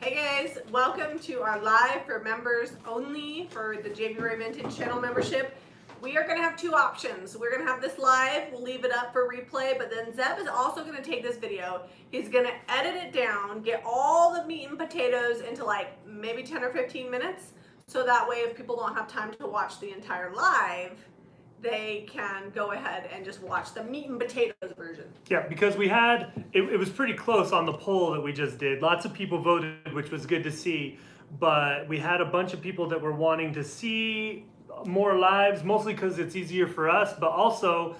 Hey guys, welcome to our live for members only for the JB Ray Vintage channel membership. We are going to have two options. We're going to have this live, we'll leave it up for replay, but then Zeb is also going to take this video. He's going to edit it down, get all the meat and potatoes into like maybe 10 or 15 minutes. So that way if people don't have time to watch the entire live, they can go ahead and just watch the meat and potatoes version. Yeah, because we had, it was pretty close on the poll that we just did. Lots of people voted, which was good to see. But we had a bunch of people that were wanting to see more lives, mostly because it's easier for us. But also,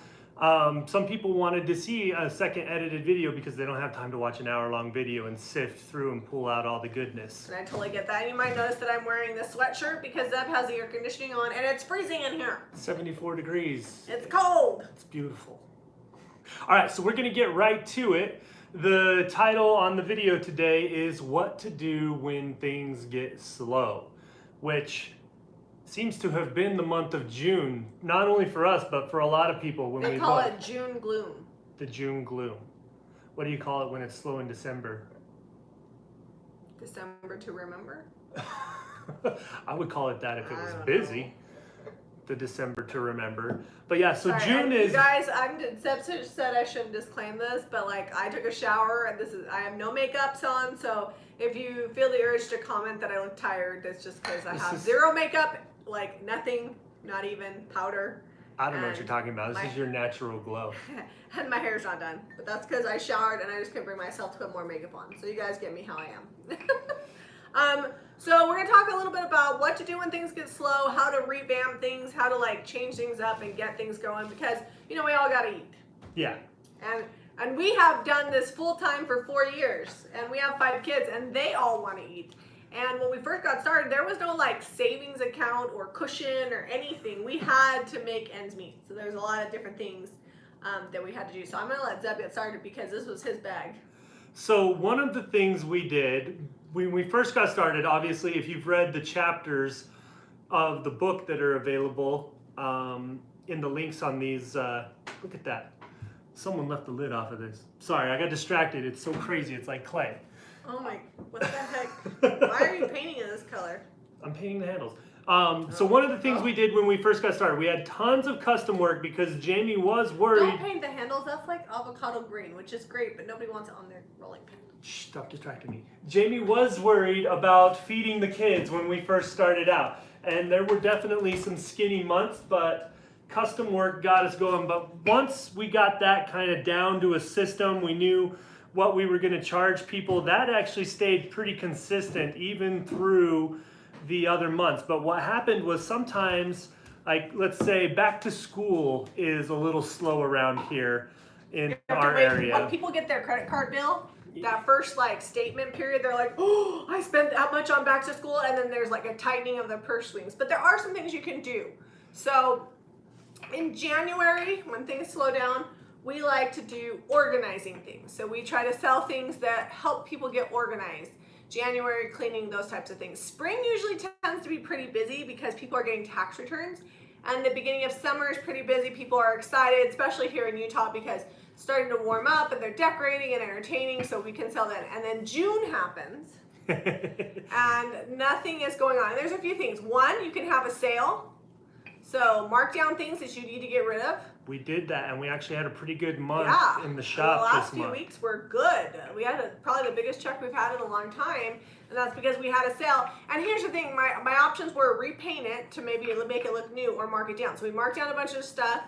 some people wanted to see a second edited video because they don't have time to watch an hour-long video and sift through and pull out all the goodness. And I totally get that. And you might notice that I'm wearing this sweatshirt because Zeb has the air conditioning on and it's freezing in here. 74 degrees. It's cold. It's beautiful. All right, so we're gonna get right to it. The title on the video today is What to Do When Things Get Slow, which seems to have been the month of June, not only for us, but for a lot of people. When They call it June gloom. The June gloom. What do you call it when it's slow in December? December to remember? I would call it that if it was I don't busy. know. The December to remember. But yeah, so Sorry, June is... You guys, Zeb said I shouldn't disclaim this, but like I took a shower and I have no makeups on, so if you feel the urge to comment that I look tired, that's just because I have zero makeup, like nothing, not even powder. I don't know what you're talking about. This is your natural glow. And my hair's not done, but that's because I showered and I just couldn't bring myself to put more makeup on. So you guys get me how I am. So we're gonna talk a little bit about what to do when things get slow, how to revamp things, how to like change things up and get things going, because you know we all gotta eat. Yeah. And we have done this full time for 4 years, and we have 5 kids, and they all want to eat. And when we first got started, there was no like savings account or cushion or anything. We had to make ends meet. So there's a lot of different things that we had to do. So I'm gonna let Zeb get started because this was his bag. So one of the things we did when we first got started, obviously, if you've read the chapters of the book that are available in the links on these, look at that. Someone left the lid off of this. Sorry, I got distracted. It's so crazy. It's like clay. Oh my, what the heck? Why are you painting in this color? I'm painting the handles. So one of the things we did when we first got started, we had tons of custom work because Jamie was worried. Don't paint the handles. That's like avocado green, which is great, but nobody wants it on their rolling pin. Shh, stop distracting me. Jamie was worried about feeding the kids when we first started out. And there were definitely some skinny months, but custom work got us going. But once we got that kind of down to a system, we knew what we were going to charge people. That actually stayed pretty consistent even through the other months. But what happened was sometimes, like let's say back to school is a little slow around here in our area. When people get their credit card bill, that first like statement period, they're like, oh, I spent that much on back to school, and then there's like a tightening of the purse strings. But there are some things you can do. So in January, when things slow down, we like to do organizing things. So we try to sell things that help people get organized. January cleaning, those types of things. Spring usually tends to be pretty busy because people are getting tax returns. And the beginning of summer is pretty busy. People are excited, especially here in Utah, because it's starting to warm up and they're decorating and entertaining, so we can sell that. And then June happens and nothing is going on. And there's a few things. One, you can have a sale. So mark down things that you need to get rid of. We did that, and we actually had a pretty good month in the The shop last this month. few weeks were good. We had probably the biggest check we've had in a long time, and that's because we had a sale. And here's the thing, my options were repaint it to maybe make it look new or mark it down. So we marked down a bunch of stuff,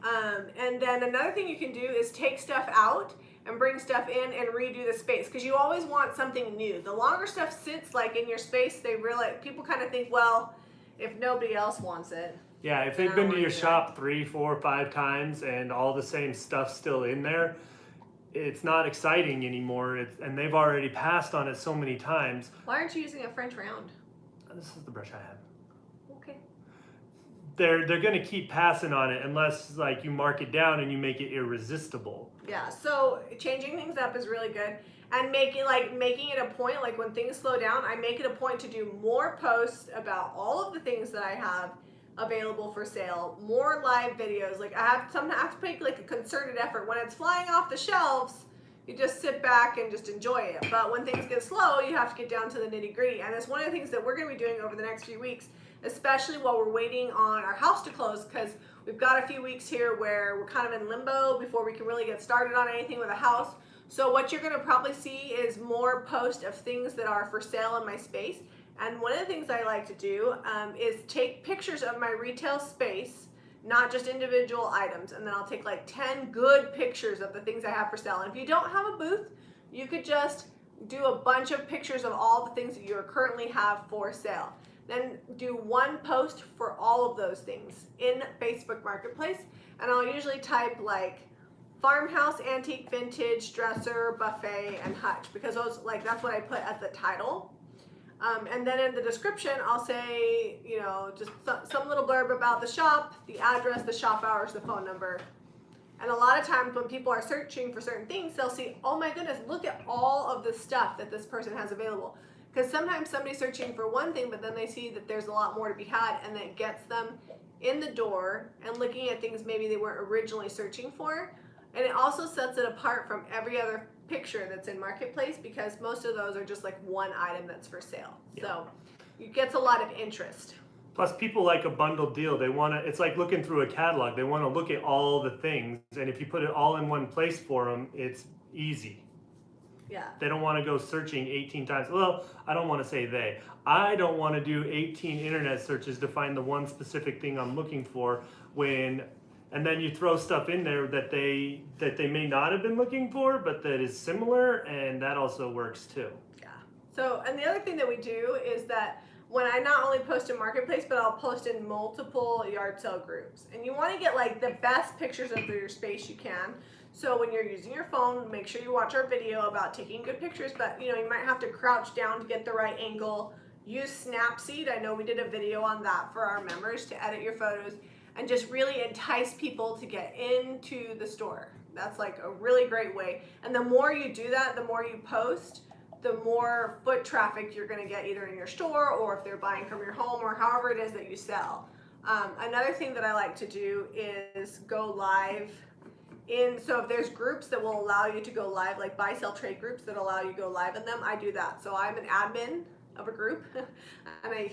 and then another thing you can do is take stuff out and bring stuff in and redo the space, because you always want something new. The longer stuff sits like in your space, people kind of think, well, if nobody else wants it. Yeah, if they've been to your shop 3, 4, 5 times and all the same stuff's still in there, it's not exciting anymore. And they've already passed on it so many times. Why aren't you using a French round? This is the brush I have. Okay. They're going to keep passing on it unless like you mark it down and you make it irresistible. Yeah, so changing things up is really good. And making it a point, like when things slow down, I make it a point to do more posts about all of the things that I have available for sale, more live videos. Like I have to make like a concerted effort when it's flying off the shelves. you just sit back and just enjoy it. But when things get slow, you have to get down to the nitty gritty. And it's one of the things that we're going to be doing over the next few weeks, especially while we're waiting on our house to close, because we've got a few weeks here where we're kind of in limbo before we can really get started on anything with a house. So what you're going to probably see is more posts of things that are for sale in my space. And one of the things I like to do is take pictures of my retail space, not just individual items, and then I'll take like 10 good pictures of the things I have for sale. And if you don't have a booth, you could just do a bunch of pictures of all the things that you currently have for sale. Then do one post for all of those things in Facebook Marketplace, and I'll usually type like farmhouse, antique, vintage, dresser, buffet, and hutch, because those, like, that's what I put as the title. And then in the description, I'll say, you know, just some little blurb about the shop, the address, the shop hours, the phone number. And a lot of times when people are searching for certain things, they'll see, oh my goodness, look at all of the stuff that this person has available. Because sometimes somebody's searching for one thing, but then they see that there's a lot more to be had, and that gets them in the door and looking at things maybe they weren't originally searching for. And it also sets it apart from every other picture that's in Marketplace, because most of those are just like one item that's for sale. Yeah. So it gets a lot of interest. Plus, people like a bundled deal. They want to, it's like looking through a catalog. They want to look at all the things, and if you put it all in one place for them, it's easy. Yeah. They don't want to go searching 18 times. Well, I don't want to say they. I don't want to do 18 internet searches to find the one specific thing I'm looking for, and then you throw stuff in there that they may not have been looking for, but that is similar, and that also works too. Yeah. So, and the other thing that we do is that when I not only post in Marketplace, but I'll post in multiple yard sale groups. And you want to get like the best pictures of your space you can. So when you're using your phone, make sure you watch our video about taking good pictures, but you know, you might have to crouch down to get the right angle. Use Snapseed. I know we did a video on that for our members to edit your photos and just really entice people to get into the store. That's like a really great way. And the more you do that, the more you post, the more foot traffic you're gonna get either in your store or if they're buying from your home or however it is that you sell. Another thing that I like to do is go live so if there's groups that will allow you to go live, like buy, sell, trade groups that allow you to go live in them, I do that. So I'm an admin of a group, and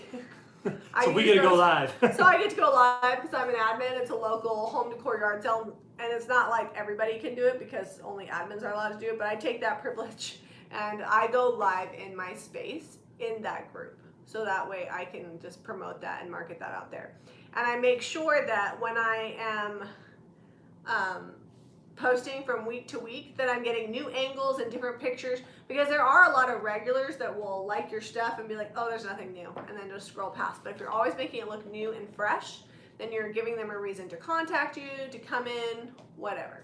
so we get to go live. So I get to go live because I'm an admin. It's a local home decor yard sale, and it's not like everybody can do it because only admins are allowed to do it, but I take that privilege and I go live in my space in that group. So that way I can just promote that and market that out there. And I make sure that when I am posting from week to week that I'm getting new angles and different pictures, because there are a lot of regulars that will like your stuff and be like, oh, there's nothing new, and then just scroll past. But if you're always making it look new and fresh, then you're giving them a reason to contact you, to come in, whatever.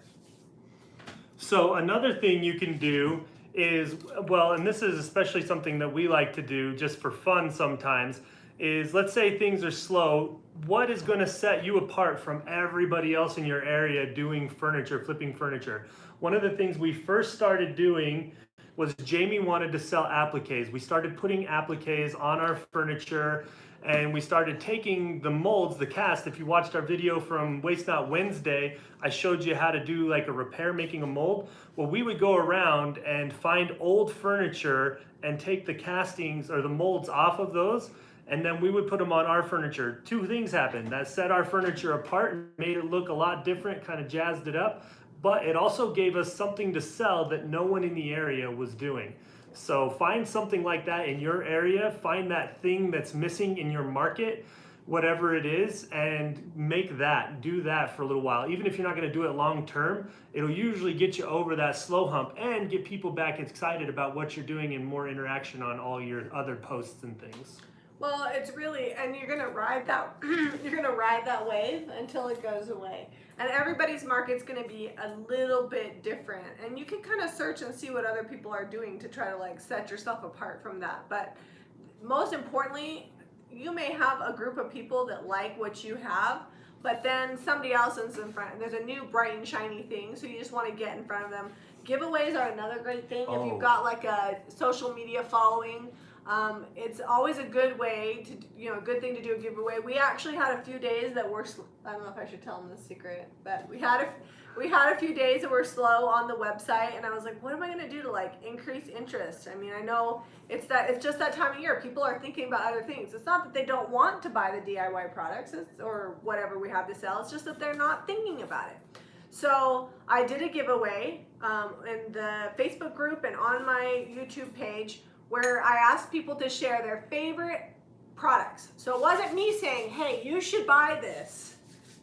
So another thing you can do is, well, and this is especially something that we like to do just for fun sometimes, is let's say things are slow. What is going to set you apart from everybody else in your area doing furniture, flipping furniture? One of the things we first started doing was Jamie wanted to sell appliques. We started putting appliques on our furniture, and we started taking the molds, the cast. If you watched our video from Waste Not Wednesday, I showed you how to do like a repair making a mold. Well, we would go around and find old furniture and take the castings or the molds off of those, and then we would put them on our furniture. Two things happened. That set our furniture apart and made it look a lot different, kind of jazzed it up, but it also gave us something to sell that no one in the area was doing. So find something like that in your area, find that thing that's missing in your market, whatever it is, and make that, do that for a little while. Even if you're not gonna do it long term, it'll usually get you over that slow hump and get people back excited about what you're doing and more interaction on all your other posts and things. Well, it's really, and you're gonna ride that you're gonna ride that wave until it goes away. And everybody's market's gonna be a little bit different. And you can kind of search and see what other people are doing to try to like set yourself apart from that. But most importantly, you may have a group of people that like what you have, but then somebody else is in front and there's a new bright and shiny thing, so you just want to get in front of them. Giveaways are another great thing. If you've got like a social media following, It's always a good way to, good thing to do a giveaway. We actually had a few days that were, I don't know if I should tell them this secret, but we had a few days that were slow on the website, and I was like, what am I going to do to like increase interest? I mean, I know it's just that time of year. People are thinking about other things. It's not that they don't want to buy the DIY products or whatever we have to sell. It's just that they're not thinking about it. So I did a giveaway in the Facebook group and on my YouTube page, where I asked people to share their favorite products. So it wasn't me saying, hey, you should buy this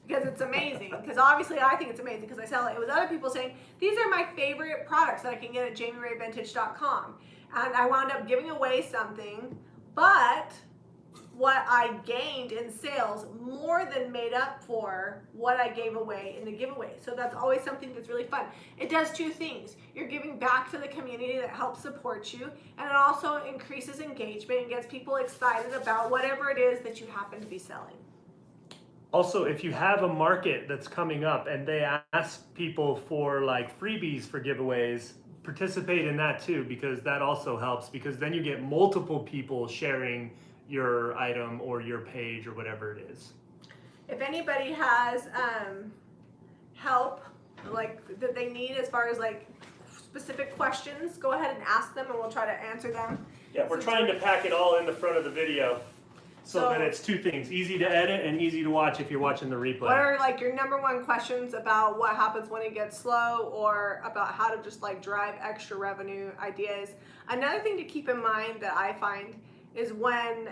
because it's amazing. Because obviously I think it's amazing because I sell it. It was other people saying, these are my favorite products that I can get at JamieRayVintage.com. And I wound up giving away something, but what I gained in sales more than made up for what I gave away in the giveaway. So that's always something that's really fun. It does two things. You're giving back to the community that helps support you, and it also increases engagement and gets people excited about whatever it is that you happen to be selling. Also, if you have a market that's coming up and they ask people for like freebies for giveaways, participate in that too, because that also helps, because then you get multiple people sharing your item or your page or whatever it is. If anybody has help like that they need as far as like specific questions, go ahead and ask them and we'll try to answer them. Yeah, we're trying to pack it all in the front of the video so that it's two things, easy to edit and easy to watch if you're watching the replay. What are like your number one questions about what happens when it gets slow, or about how to just like drive extra revenue ideas? Another thing to keep in mind that I find is when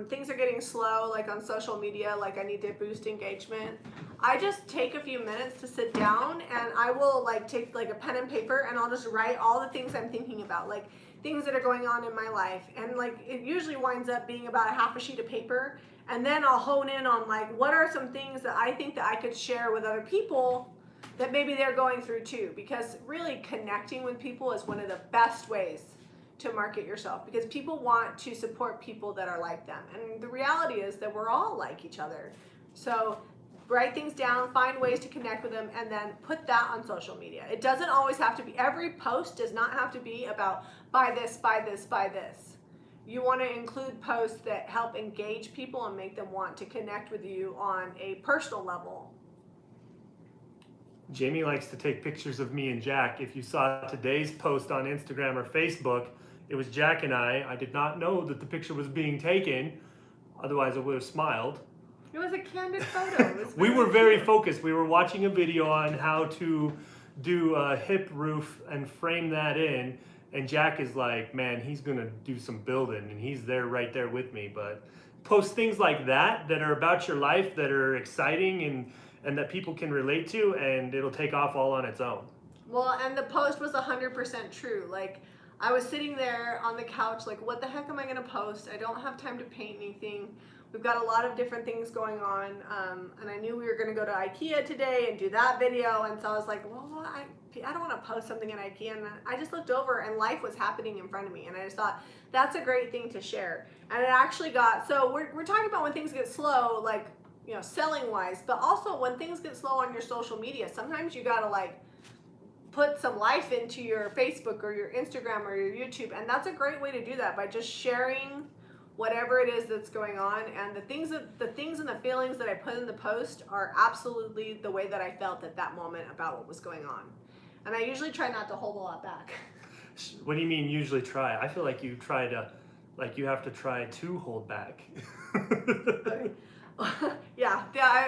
things are getting slow, like on social media, like I need to boost engagement, I just take a few minutes to sit down and I will like take like a pen and paper and I'll just write all the things I'm thinking about, like things that are going on in my life. And like it usually winds up being about a half a sheet of paper, and then I'll hone in on like what are some things that I think that I could share with other people that maybe they're going through too, because really connecting with people is one of the best ways to market yourself, because people want to support people that are like them, and the reality is that we're all like each other. So write things down, find ways to connect with them, and then put that on social media. It doesn't always have to be, every post does not have to be about buy this, buy this, buy this. You want to include posts that help engage people and make them want to connect with you on a personal level. Jamie likes to take pictures of me and Jack. If you saw today's post on Instagram or Facebook, it was Jack and I did not know that the picture was being taken. Otherwise, I would have smiled. It was a candid photo. We were very focused. We were watching a video on how to do a hip roof and frame that in. And Jack is like, man, he's going to do some building. And he's there right there with me. But post things like that are about your life, that are exciting and that people can relate to. And it'll take off all on its own. Well, and the post was 100% true. Like, I was sitting there on the couch like, what the heck am I going to post? I don't have time to paint anything. We've got a lot of different things going on. And I knew we were going to go to IKEA today and do that video. And so I was like, well, I don't want to post something at IKEA. And I just looked over and life was happening in front of me. And I just thought, that's a great thing to share. And it actually got, so we're talking about when things get slow, like, selling wise, but also when things get slow on your social media, sometimes you got to like, put some life into your Facebook or your Instagram or your YouTube, and that's a great way to do that, by just sharing whatever it is that's going on. And the things and the feelings that I put in the post are absolutely the way that I felt at that moment about what was going on. And I usually try not to hold a lot back. What do you mean usually try? I feel like you have to try to hold back. Yeah.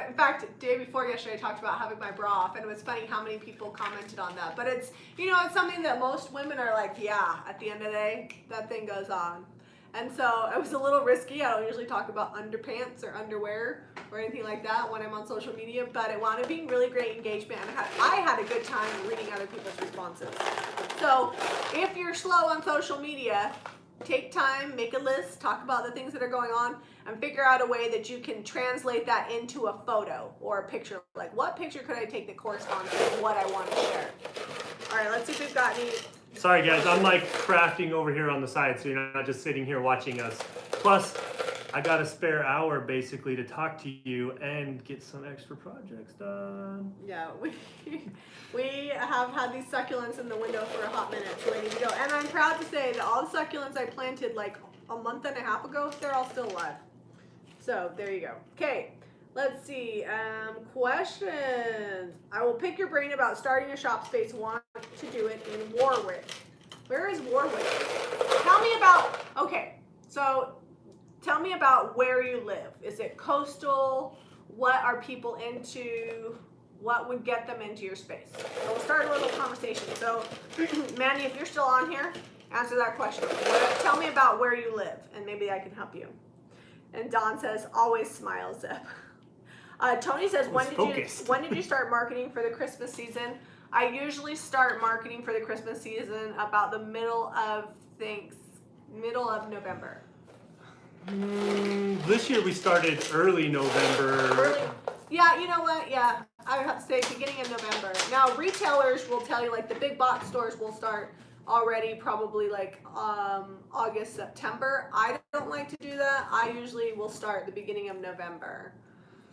In fact, day before yesterday, I talked about having my bra off, and it was funny how many people commented on that. But it's, it's something that most women are like, yeah, at the end of the day, that thing goes on. And so it was a little risky. I don't usually talk about underpants or underwear or anything like that when I'm on social media, but it wound up being really great engagement, and I had a good time reading other people's responses. So if you're slow on social media, take time, make a list, talk about the things that are going on, and figure out a way that you can translate that into a photo or a picture. Like, what picture could I take that corresponds to what I want to share? All right, let's see if we've got any. Sorry guys, I'm like crafting over here on the side, so you're not just sitting here watching us. Plus, I got a spare hour basically to talk to you and get some extra projects done. Yeah, we have had these succulents in the window for a hot minute, waiting to go. And I'm proud to say that all the succulents I planted like a month and a half ago, they're all still alive. So there you go. Okay, let's see. Questions. I will pick your brain about starting a shop space. Want to do it in Warwick. Where is Warwick? Tell me about, okay, so tell me about where you live. Is it coastal? What are people into? What would get them into your space? So we'll start a little conversation. So Manny, if you're still on here, answer that question. Tell me about where you live and maybe I can help you. And Don says, always smile, Zeb. Tony says, when did you start marketing for the Christmas season? I usually start marketing for the Christmas season about the middle of November. This year we started early November. Yeah, you know what? Yeah, I would have to say beginning of November. Now retailers will tell you, like the big box stores will start already probably like August, September. I don't like to do that. I usually will start the beginning of November.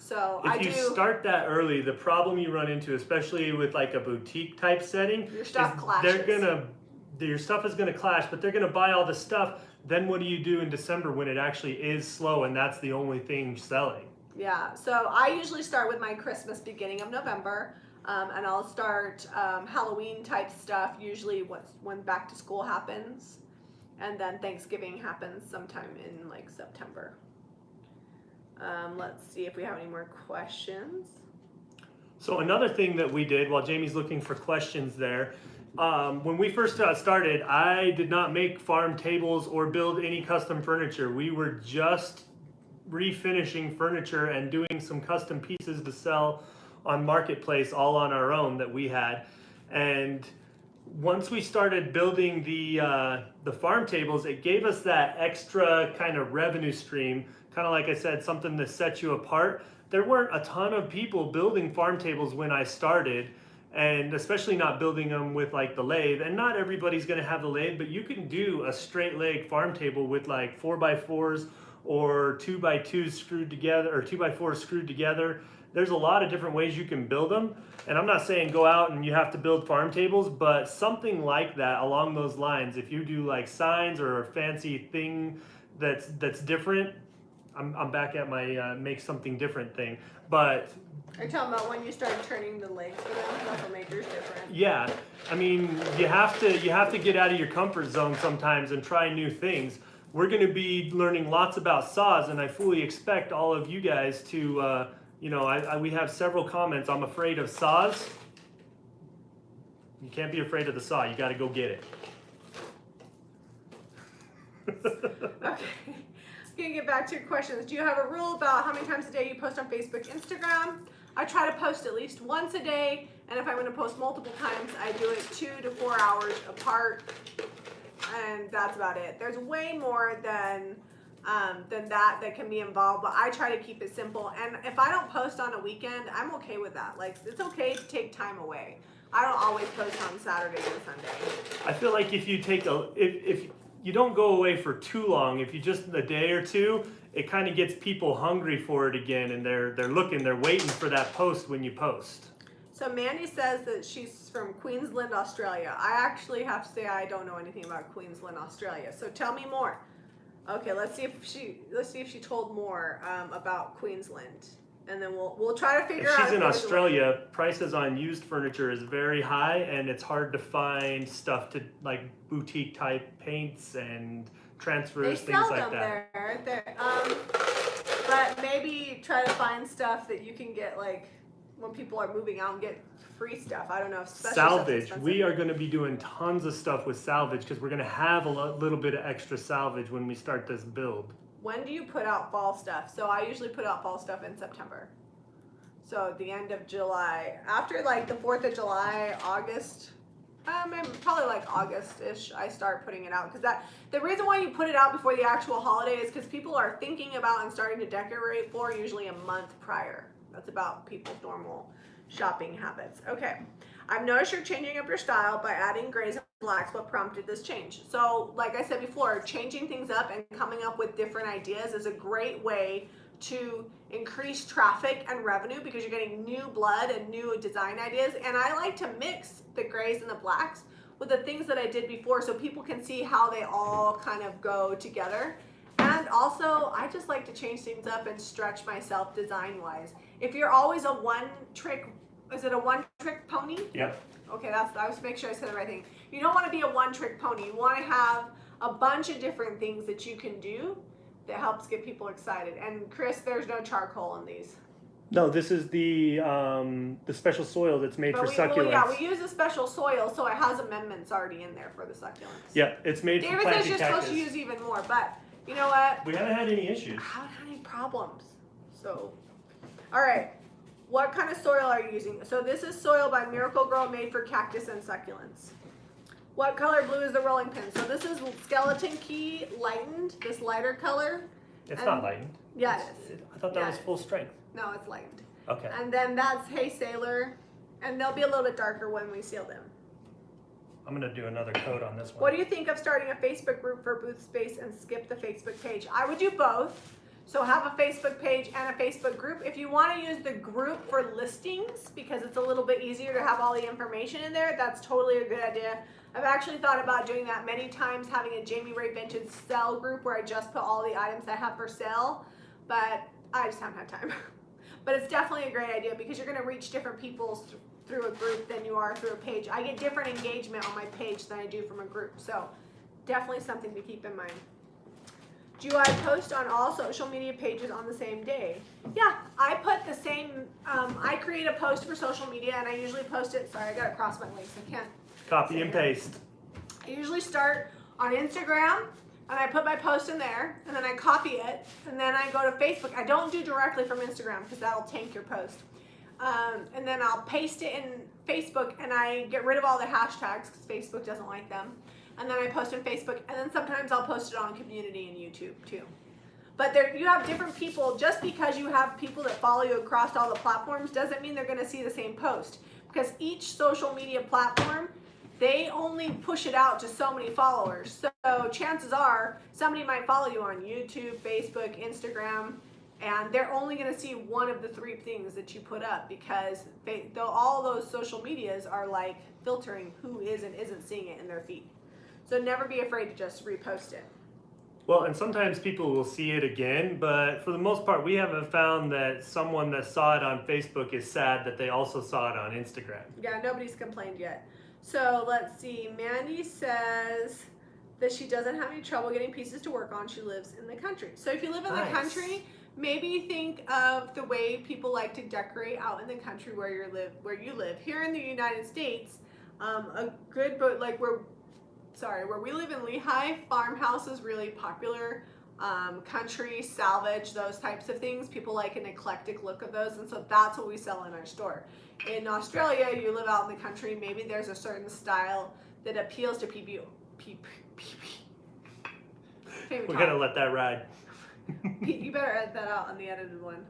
So if you start that early, the problem you run into, especially with like a boutique type setting, your stuff clashes. Your stuff is gonna clash, but they're gonna buy all the stuff. Then what do you do in December when it actually is slow and that's the only thing selling? Yeah, so I usually start with my Christmas beginning of November, and I'll start Halloween type stuff usually when back to school happens, and then Thanksgiving happens sometime in like September. Let's see if we have any more questions. So another thing that we did while Jamie's looking for questions there, when we first started, I did not make farm tables or build any custom furniture. We were just refinishing furniture and doing some custom pieces to sell on Marketplace all on our own that we had. And once we started building the farm tables, it gave us that extra kind of revenue stream, kind of like I said, something that sets you apart. There weren't a ton of people building farm tables when I started, and especially not building them with like the lathe. And not everybody's gonna have the lathe, but you can do a straight leg farm table with like 4x4s or 2x2s screwed together, or 2x4s screwed together. There's a lot of different ways you can build them. And I'm not saying go out and you have to build farm tables, but something like that along those lines. If you do like signs or a fancy thing that's different, I'm back at my make something different thing. But are you talking about when you started turning the legs for them? That's what makes yours different. Yeah, I mean, you have to get out of your comfort zone sometimes and try new things. We're going to be learning lots about saws, and I fully expect all of you guys to, we have several comments. I'm afraid of saws. You can't be afraid of the saw. You got to go get it. Okay. Gonna get back to your questions. Do you have a rule about how many times a day you post on Facebook, Instagram? I try to post at least once a day, and if I'm going to post multiple times, I do it 2 to 4 hours apart, and that's about it. There's way more than that can be involved, but I try to keep it simple. And if I don't post on a weekend, I'm okay with that. Like, it's okay to take time away. I don't always post on Saturday and Sunday. I feel like if you take if you don't go away for too long, if you just a day or two, it kind of gets people hungry for it again, and they're waiting for that post when you post. So Mandy says that she's from Queensland, Australia. I actually have to say I don't know anything about Queensland, Australia. So tell me more. Okay, let's see if she told more about Queensland, and then we'll try to figure out. If she's in Australia, prices on used furniture is very high, and it's hard to find stuff to like boutique type paints and transfers, things like that. But maybe try to find stuff that you can get like when people are moving out and get free stuff. I don't know if salvage. We are going to be doing tons of stuff with salvage because we're going to have a little bit of extra salvage when we start this build. When do you put out fall stuff? So I usually put out fall stuff in September. So the end of July, after like the 4th of July, August, probably like August-ish, I start putting it out. Because the reason why you put it out before the actual holiday is because people are thinking about and starting to decorate for usually a month prior. That's about people's normal shopping habits. Okay, I've noticed you're changing up your style by adding grays and blacks. What prompted this change? So like I said before, changing things up and coming up with different ideas is a great way to increase traffic and revenue because you're getting new blood and new design ideas. And I like to mix the grays and the blacks with the things that I did before so people can see how they all kind of go together. And also, I just like to change things up and stretch myself design-wise. If you're always a one-trick, is it a one-trick pony? Yep. Okay, I was make sure I said the right thing. You don't want to be a one-trick pony. You want to have a bunch of different things that you can do that helps get people excited. And Chris, there's no charcoal in these. No, this is the special soil that's made for succulents. Well, yeah, we use a special soil, so it has amendments already in there for the succulents. Yeah, it's made for David planting says you're cactus. supposed to use even more, but you know what? We haven't had any issues. I haven't had any problems. So, all right. What kind of soil are you using? So this is soil by Miracle Grow made for cactus and succulents. What color blue is the rolling pin? So this is Skeleton Key lightened, this lighter color. It's not lightened. Yeah, it is. I thought that was full strength. No, it's lightened. Okay. And then that's Hey Sailor, and they'll be a little bit darker when we seal them. I'm gonna do another coat on this one. What do you think of starting a Facebook group for Booth Space and skip the Facebook page? I would do both. So have a Facebook page and a Facebook group. If you want to use the group for listings, because it's a little bit easier to have all the information in there, that's totally a good idea. I've actually thought about doing that many times, having a Jamie Ray Vintage sell group where I just put all the items I have for sale, but I just haven't had time. But it's definitely a great idea because you're going to reach different people through a group than you are through a page. I get different engagement on my page than I do from a group, so definitely something to keep in mind. Do I post on all social media pages on the same day? Yeah, I put the same, I create a post for social media and I usually post it, sorry, I gotta cross my legs, I can't. Copy and paste. I usually start on Instagram and I put my post in there and then I copy it and then I go to Facebook. I don't do directly from Instagram because that'll tank your post. And then I'll paste it in Facebook and I get rid of all the hashtags because Facebook doesn't like them. And then I post on Facebook, and then sometimes I'll post it on community and YouTube too. But you have different people. Just because you have people that follow you across all the platforms doesn't mean they're going to see the same post. Because each social media platform, they only push it out to so many followers. So chances are somebody might follow you on YouTube, Facebook, Instagram, and they're only going to see one of the 3 things that you put up because all those social medias are like filtering who is and isn't seeing it in their feed. So never be afraid to just repost it. Well, and sometimes people will see it again, but for the most part, we haven't found that someone that saw it on Facebook is sad that they also saw it on Instagram. Yeah, nobody's complained yet. So let's see. Mandy says that she doesn't have any trouble getting pieces to work on. She lives in the country. So if you live in the country, maybe think of the way people like to decorate out in the country where you live. Here in the United States, a good boat like where we live in Lehigh, farmhouse is really popular. Country, salvage, those types of things. People like an eclectic look of those, and so that's what we sell in our store. In Australia, you live out in the country, maybe there's a certain style that appeals to people. We're gonna let that ride. You better edit that out on the edited one.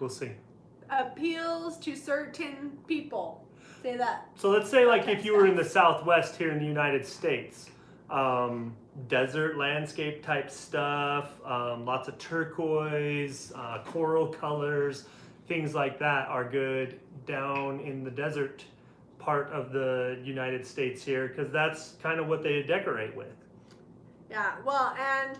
We'll see. Appeals to certain people. Say that. So let's say like if you were in the Southwest here in the United States, desert landscape type stuff, lots of turquoise, coral colors, things like that are good down in the desert part of the United States here because that's kind of what they decorate with. Yeah, well, and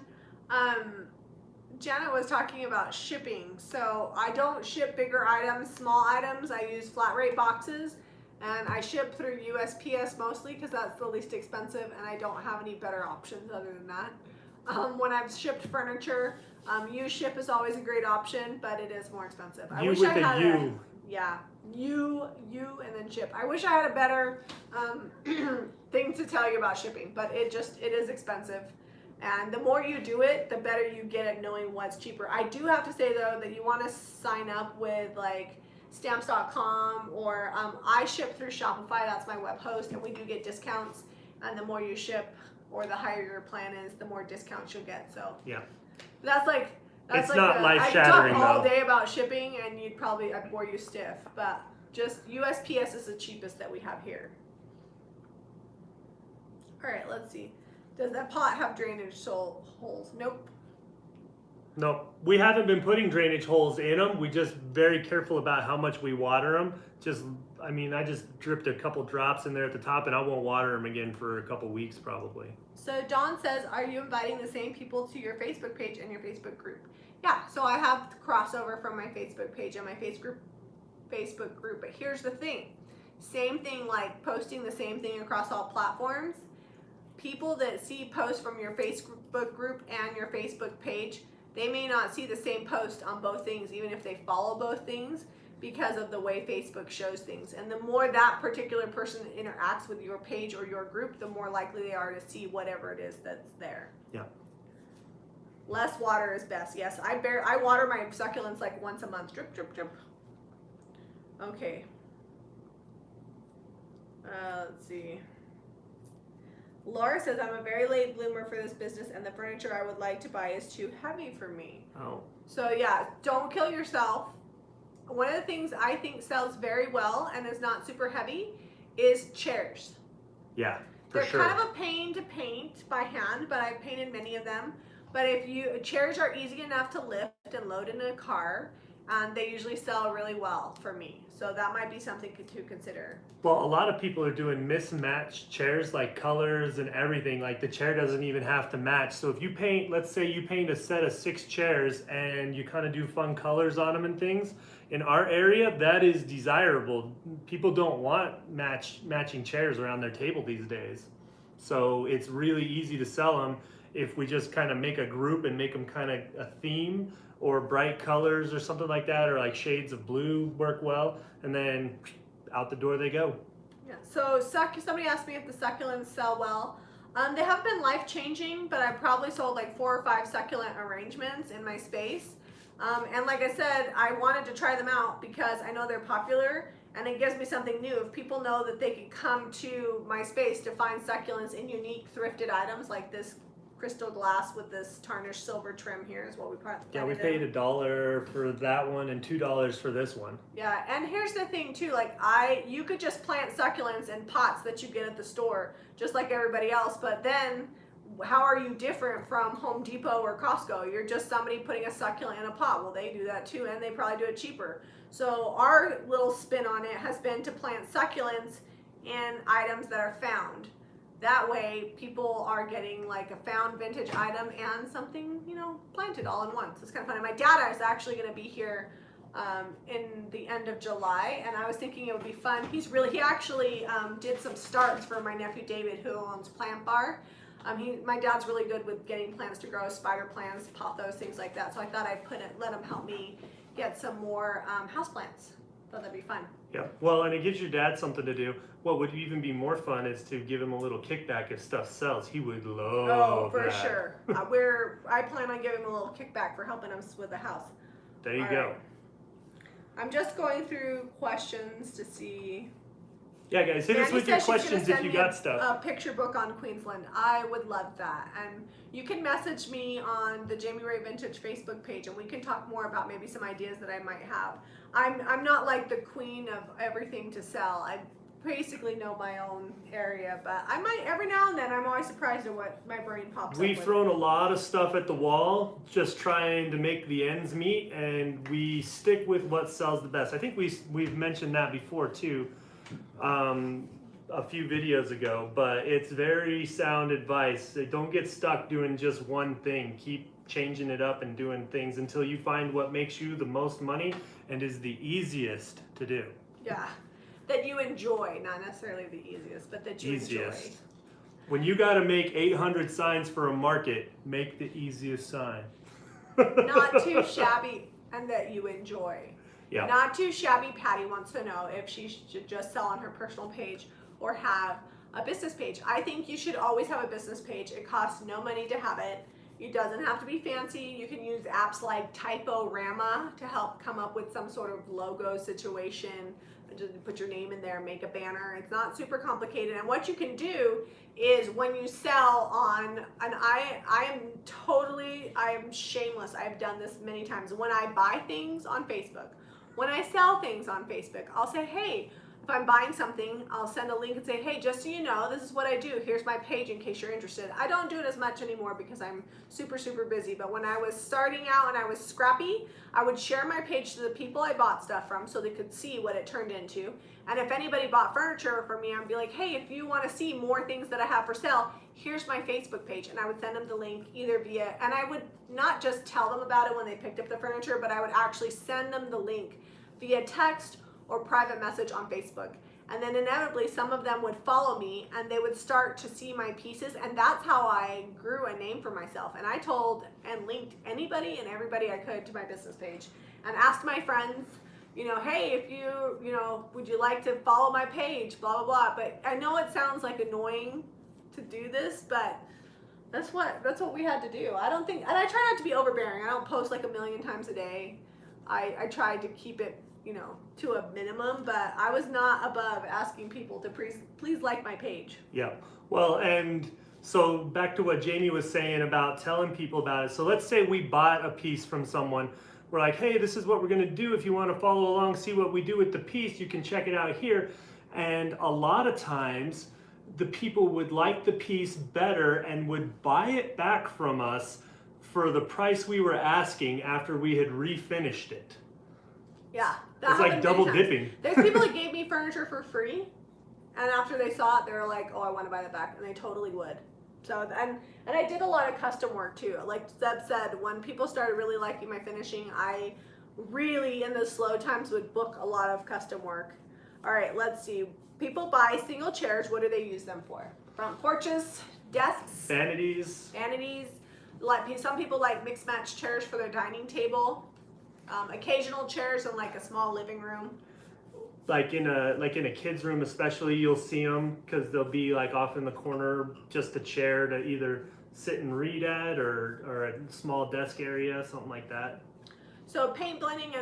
Janet was talking about shipping. So I don't ship bigger items, small items. I use flat rate boxes. And I ship through USPS mostly because that's the least expensive and I don't have any better options other than that. When I've shipped furniture, U-Ship is always a great option, but it is more expensive. I wish I had U and then ship. I wish I had a better thing to tell you about shipping, but it is expensive. And the more you do it, the better you get at knowing what's cheaper. I do have to say though that you want to sign up with like Stamps.com or I ship through Shopify. That's my web host, and we do get discounts. And the more you ship, or the higher your plan is, the more discounts you'll get. So yeah, that's it's like not life shattering. I talk all day about shipping, and I'd bore you stiff. But just USPS is the cheapest that we have here. All right, let's see. Does that pot have drainage holes? Nope. No, we haven't been putting drainage holes in them. We just very careful about how much we water them. Just I mean, I just dripped a couple drops in there at the top, and I won't water them again for a couple weeks probably. So Dawn says, are you inviting the same people to your Facebook page and your Facebook group? Yeah, so I have crossover from my Facebook page and my Facebook group, but here's the thing. Same thing like posting the same thing across all platforms. People that see posts from your Facebook group and your Facebook page, they may not see the same post on both things, even if they follow both things, because of the way Facebook shows things. And the more that particular person interacts with your page or your group, the more likely they are to see whatever it is that's there. Yeah. Less water is best. Yes, I water my succulents like once a month. Drip, drip, drip. Okay. Let's see. Laura says, I'm a very late bloomer for this business and the furniture I would like to buy is too heavy for me. Oh. So yeah, don't kill yourself. One of the things I think sells very well and is not super heavy is chairs. Yeah, for They're sure. kind of a pain to paint by hand, but I've painted many of them. But chairs are easy enough to lift and load in a car, and they usually sell really well for me. So that might be something to consider. Well, a lot of people are doing mismatched chairs, like colors and everything. Like the chair doesn't even have to match. So if you paint, let's say you paint a set of 6 chairs and you kind of do fun colors on them and things, in our area, that is desirable. People don't want matching chairs around their table these days. So it's really easy to sell them if we just kind of make a group and make them kind of a theme, or bright colors or something like that, or like shades of blue work well, and then out the door they go. Yeah. So somebody asked me if the succulents sell well. They haven't been life-changing, but I probably sold like 4 or 5 succulent arrangements in my space. And like I said, I wanted to try them out because I know they're popular and it gives me something new. If people know that they can come to my space to find succulents in unique thrifted items like this crystal glass with this tarnished silver trim here is what we put. Yeah, we paid $1 for that one and $2 for this one. Yeah, and here's the thing too, like you could just plant succulents in pots that you get at the store, just like everybody else, but then how are you different from Home Depot or Costco? You're just somebody putting a succulent in a pot. Well, they do that too, and they probably do it cheaper. So our little spin on it has been to plant succulents in items that are found. That way, people are getting like a found vintage item and something, planted all in one. So it's kind of funny. My dad is actually going to be here in the end of July, and I was thinking it would be fun. He actually did some starts for my nephew David, who owns Plant Bar. My dad's really good with getting plants to grow, spider plants, pothos, things like that. So I thought I'd let him help me get some more houseplants. Thought that'd be fun. Yeah, well, and it gives your dad something to do. What would even be more fun is to give him a little kickback if stuff sells. He would love Oh, for that. sure. I plan on giving him a little kickback for helping us with the house. There you All go. right. I'm just going through questions to see. Yeah, guys, hit us Mandy with your says she's gonna questions send if you me got stuff. A picture book on Queensland. I would love that. And you can message me on the Jamie Ray Vintage Facebook page, and we can talk more about maybe some ideas that I might have. I'm not like the queen of everything to sell. I basically know my own area, but I might every now and then. I'm always surprised at what my brain pops up We've with. thrown a lot of stuff at the wall, just trying to make the ends meet, and we stick with what sells the best. I think we've mentioned that before too, a few videos ago, but it's very sound advice. Don't get stuck doing just one thing. Keep changing it up and doing things until you find what makes you the most money and is the easiest to do. Yeah, that you enjoy, not necessarily the easiest, but that you Easiest. When you got to make 800 signs for a market, make the easiest sign. enjoy. Not too shabby, and that you enjoy. Yeah. Not too shabby. Patty wants to know if she should just sell on her personal page or have a business page. I think you should always have a business page. It costs no money to have it. It doesn't have to be fancy. You can use apps like Typorama to help come up with some sort of logo situation. Just put your name in there, make a banner. It's not super complicated. And what you can do is when you sell on, and I am shameless. I've done this many times. When I buy things on Facebook, when I sell things on Facebook, I'll say, hey, if I'm buying something, I'll send a link and say, hey, just so you know, this is what I do. Here's my page in case you're interested. I don't do it as much anymore because I'm super, super busy. But when I was starting out and I was scrappy, I would share my page to the people I bought stuff from so they could see what it turned into. And if anybody bought furniture from me, I'd be like, hey, if you want to see more things that I have for sale, here's my Facebook page. And I would send them the link either via, and I would not just tell them about it when they picked up the furniture, but I would actually send them the link via text or private message on Facebook. And then inevitably some of them would follow me and they would start to see my pieces, and that's how I grew a name for myself. And I told and linked anybody and everybody I could to my business page and asked my friends, you know, hey, if you know, would you like to follow my page, blah, blah, blah. But I know it sounds like annoying to do this, but that's what we had to do. I don't think, and I try not to be overbearing. I don't post like a million times a day. I tried to keep it, you know, to a minimum, but I was not above asking people to please like my page. Yeah. Well, and so back to what Jamie was saying about telling people about it. So let's say we bought a piece from someone. We're like, hey, this is what we're going to do. If you want to follow along, see what we do with the piece, you can check it out here. And a lot of times the people would like the piece better and would buy it back from us for the price we were asking after we had refinished it. Yeah. It's like double dipping. There's people that gave me furniture for free, and after they saw it, they were like, oh, I want to buy that back, and they totally would. So, and I did a lot of custom work too. Like Zeb said, when people started really liking my finishing, I really, in those slow times, would book a lot of custom work. All right, let's see. People buy single chairs. What do they use them for? Front porches, desks, Vanities. Like some people like mixed match chairs for their dining table. Occasional chairs in like a small living room. Like in a kid's room especially, you'll see them because they'll be like off in the corner, just a chair to either sit and read at or a small desk area, something like that. So paint blending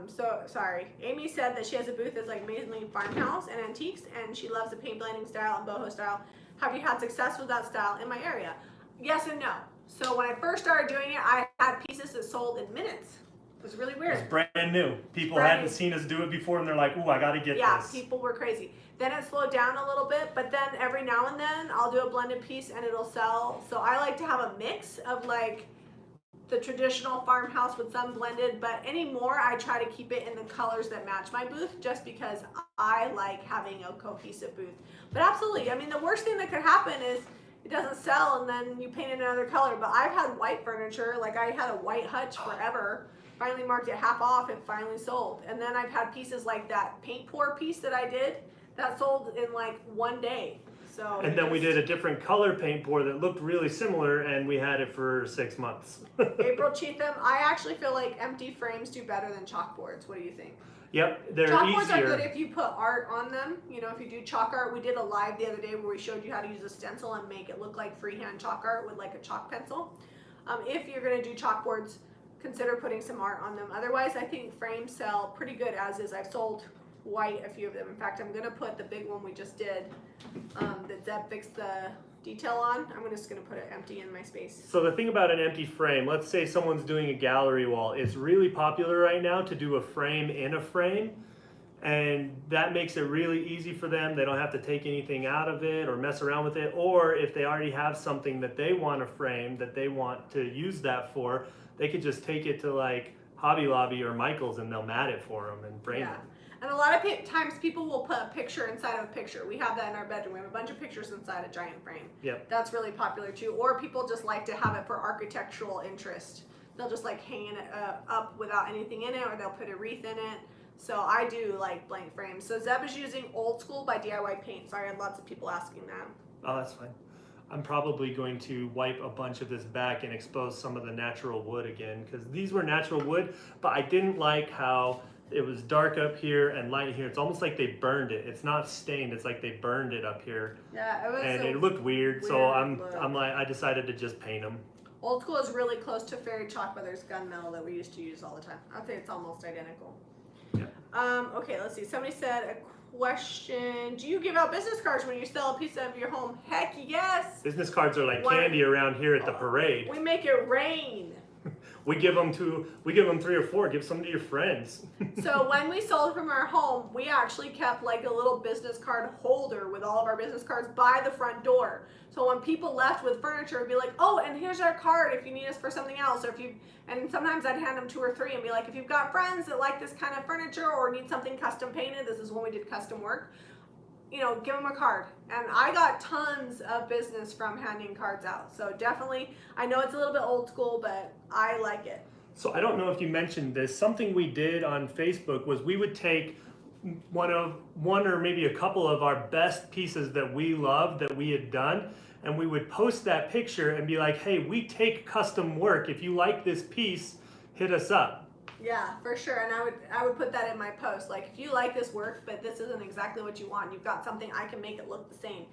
so sorry. Amy said that she has a booth that's like mainly farmhouse and antiques, and she loves the paint blending style and boho style. Have you had success with that style in my area? Yes and no. So when I first started doing it, I had pieces that sold in minutes. It was really weird. It's brand new. People hadn't seen us do it before, and they're like, ooh, I gotta get this. Yeah, people were crazy. Then it slowed down a little bit, but then every now and then I'll do a blended piece and it'll sell. So I like to have a mix of like the traditional farmhouse with some blended, but anymore I try to keep it in the colors that match my booth, just because I like having a cohesive booth. But absolutely, I mean, the worst thing that could happen is it doesn't sell and then you paint it another color. But I've had white furniture, like I had a white hutch forever, finally marked it half off, it finally sold. And then I've had pieces like that paint pour piece that I did that sold in like one day. So and then we did a different color paint pour that looked really similar, and we had it for 6 months. April Cheatham, I actually feel like empty frames do better than chalkboards. What do you think? Yep, they're Chalkboards easier. are good if you put art on them. You know, if you do chalk art. We did a live the other day where we showed you how to use a stencil and make it look like freehand chalk art with like a chalk pencil. If you're going to do chalkboards, consider putting some art on them. Otherwise, I think frames sell pretty good as is. I've sold white a few of them. In fact, I'm going to put the big one we just did that Zeb fixed the detail on. I'm just going to put it empty in my space. So the thing about an empty frame, let's say someone's doing a gallery wall. It's really popular right now to do a frame in a frame, and that makes it really easy for them. They don't have to take anything out of it or mess around with it. Or if they already have something that they want to frame, that they want to use that for, they could just take it to like Hobby Lobby or Michael's and they'll mat it for them and frame it. And a lot of times people will put a picture inside of a picture. We have that in our bedroom. We have a bunch of pictures inside a giant frame. Yep. That's really popular too. Or people just like to have it for architectural interest. They'll just like hang it up without anything in it, or they'll put a wreath in it. So I do like blank frames. So Zeb is using Old School by DIY Paint. Sorry, I had lots of people asking that. Oh, that's fine. I'm probably going to wipe a bunch of this back and expose some of the natural wood again, because these were natural wood, but I didn't like how it was dark up here and light here. It's almost like they burned it. It's not stained. It's like they burned it up here. Yeah, it was. And it looked weird. So I'm like, I decided to just paint them. Old School is really close to Fairy Chalk Brothers gunmetal that we used to use all the time. I'd say it's almost identical. Yeah. Okay, let's see. Somebody said a question. Do you give out business cards when you sell a piece of your home? Heck yes. Business cards are like candy around here at the parade. We make it rain. We give them 3 or 4. Give some to your friends. So when we sold from our home, we actually kept like a little business card holder with all of our business cards by the front door. So when people left with furniture, it'd be like, oh, and here's our card if you need us for something else. Or if you, and sometimes I'd hand them 2 or 3 and be like, if you've got friends that like this kind of furniture or need something custom painted, this is when we did custom work, you know, give them a card. And I got tons of business from handing cards out. So definitely, I know it's a little bit old school, but I like it. So I don't know if you mentioned this. Something we did on Facebook was we would take one or maybe a couple of our best pieces that we loved that we had done, and we would post that picture and be like, hey, we take custom work. If you like this piece, hit us up. Yeah, for sure. And I would put that in my post. Like, if you like this work, but this isn't exactly what you want, you've got something, I can make it look the same.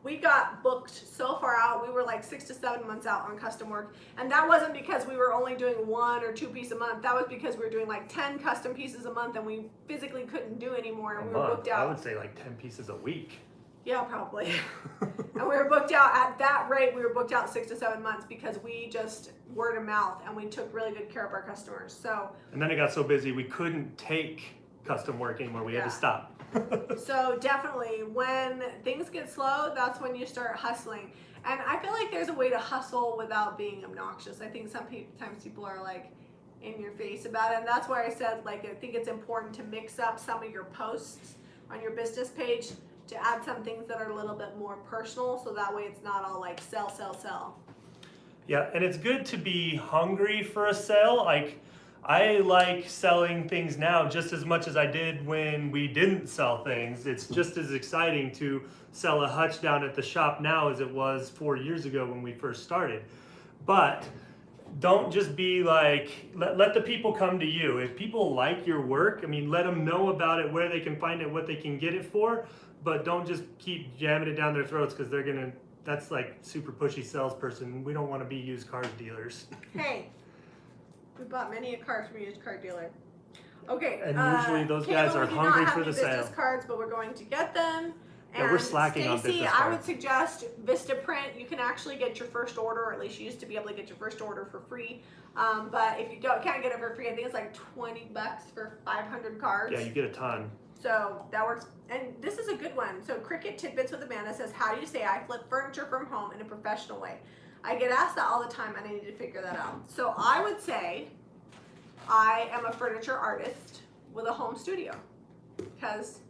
We got booked so far out. We were like 6 to 7 months out on custom work. And that wasn't because we were only doing 1 or 2 pieces a month. That was because we were doing like 10 custom pieces a month and we physically couldn't do anymore. And we were booked out. I would say like 10 pieces a week. Yeah, probably. And we were booked out at that rate. We were booked out 6 to 7 months because we just word of mouth and we took really good care of our customers. So. And then it got so busy we couldn't take custom work anymore. We had to stop. So definitely, when things get slow, that's when you start hustling. And I feel like there's a way to hustle without being obnoxious. I think sometimes people are like in your face about it, and that's why I said like I think it's important to mix up some of your posts on your business page to add some things that are a little bit more personal, so that way it's not all like sell, sell, sell. Yeah, and it's good to be hungry for a sale. Like, I like selling things now just as much as I did when we didn't sell things. It's just as exciting to sell a hutch down at the shop now as it was 4 years ago when we first started. But don't just be like, let the people come to you. If people like your work, I mean, let them know about it, where they can find it, what they can get it for, but don't just keep jamming it down their throats because that's like super pushy salesperson. We don't want to be used car dealers. Hey. We bought many a car from a used car dealer. Okay. And usually those guys are hungry for the we do not have any sale. business cards, but we're going to get them. And Yeah, we're slacking on Stacy, business I would cards. suggest Vistaprint. You can actually get your first order, or at least you used to be able to get your first order for free. But if you can't get it for free, I think it's like $20 for 500 cards. Yeah, you get a ton. So that works. And this is a good one. So Cricket Tidbits with Amanda says, how do you say I flip furniture from home in a professional way? I get asked that all the time and I need to figure that out. So I would say I am a furniture artist with a home studio, because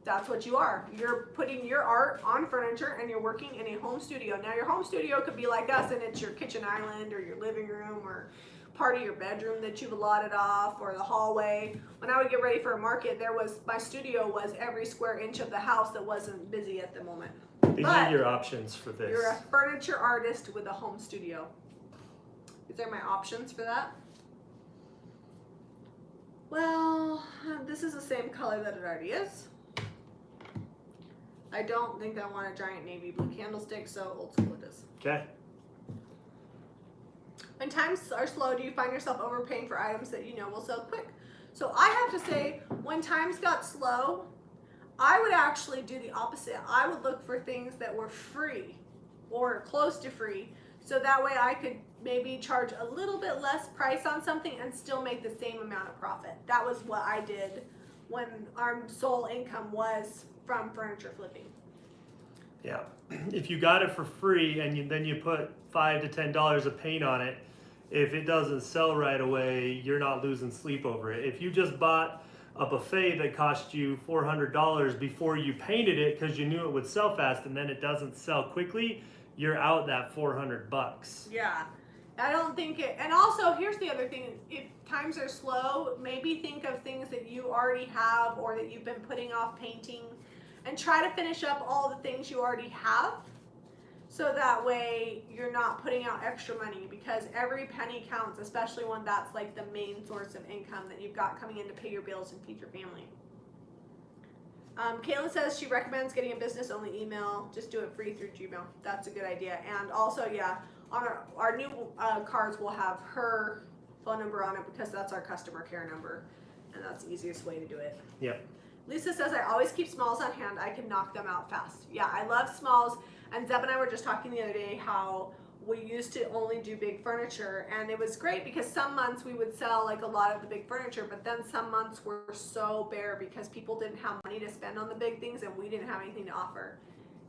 that's what you are. You're putting your art on furniture and you're working in a home studio. Now your home studio could be like us and it's your kitchen island or your living room or part of your bedroom that you've allotted off, or the hallway. When I would get ready for a market, my studio was every square inch of the house that wasn't busy at the moment. These are your options for this. You're a furniture artist with a home studio. These are my options for that. Well, this is the same color that it already is. I don't think I want a giant navy blue candlestick, so old school it is. Okay. When times are slow, do you find yourself overpaying for items that you know will sell quick? So I have to say, when times got slow, I would actually do the opposite. I would look for things that were free or close to free, so that way I could maybe charge a little bit less price on something and still make the same amount of profit. That was what I did when our sole income was from furniture flipping. Yeah. If you got it for free and then you put $5 to $10 of paint on it, if it doesn't sell right away, you're not losing sleep over it. If you just bought a buffet that cost you $400 before you painted it because you knew it would sell fast and then it doesn't sell quickly, you're out that $400. Yeah, I don't think it, and also here's the other thing, if times are slow, maybe think of things that you already have or that you've been putting off painting and try to finish up all the things you already have, so that way you're not putting out extra money, because every penny counts, especially when that's like the main source of income that you've got coming in to pay your bills and feed your family. Kayla says she recommends getting a business only email. Just do it free through Gmail. That's a good idea. And also, yeah, on our new cards will have her phone number on it, because that's our customer care number, and that's the easiest way to do it. Yep. Lisa says, I always keep smalls on hand. I can knock them out fast. Yeah, I love smalls. And Zeb and I were just talking the other day how we used to only do big furniture, and it was great because some months we would sell like a lot of the big furniture, but then some months were so bare because people didn't have money to spend on the big things and we didn't have anything to offer.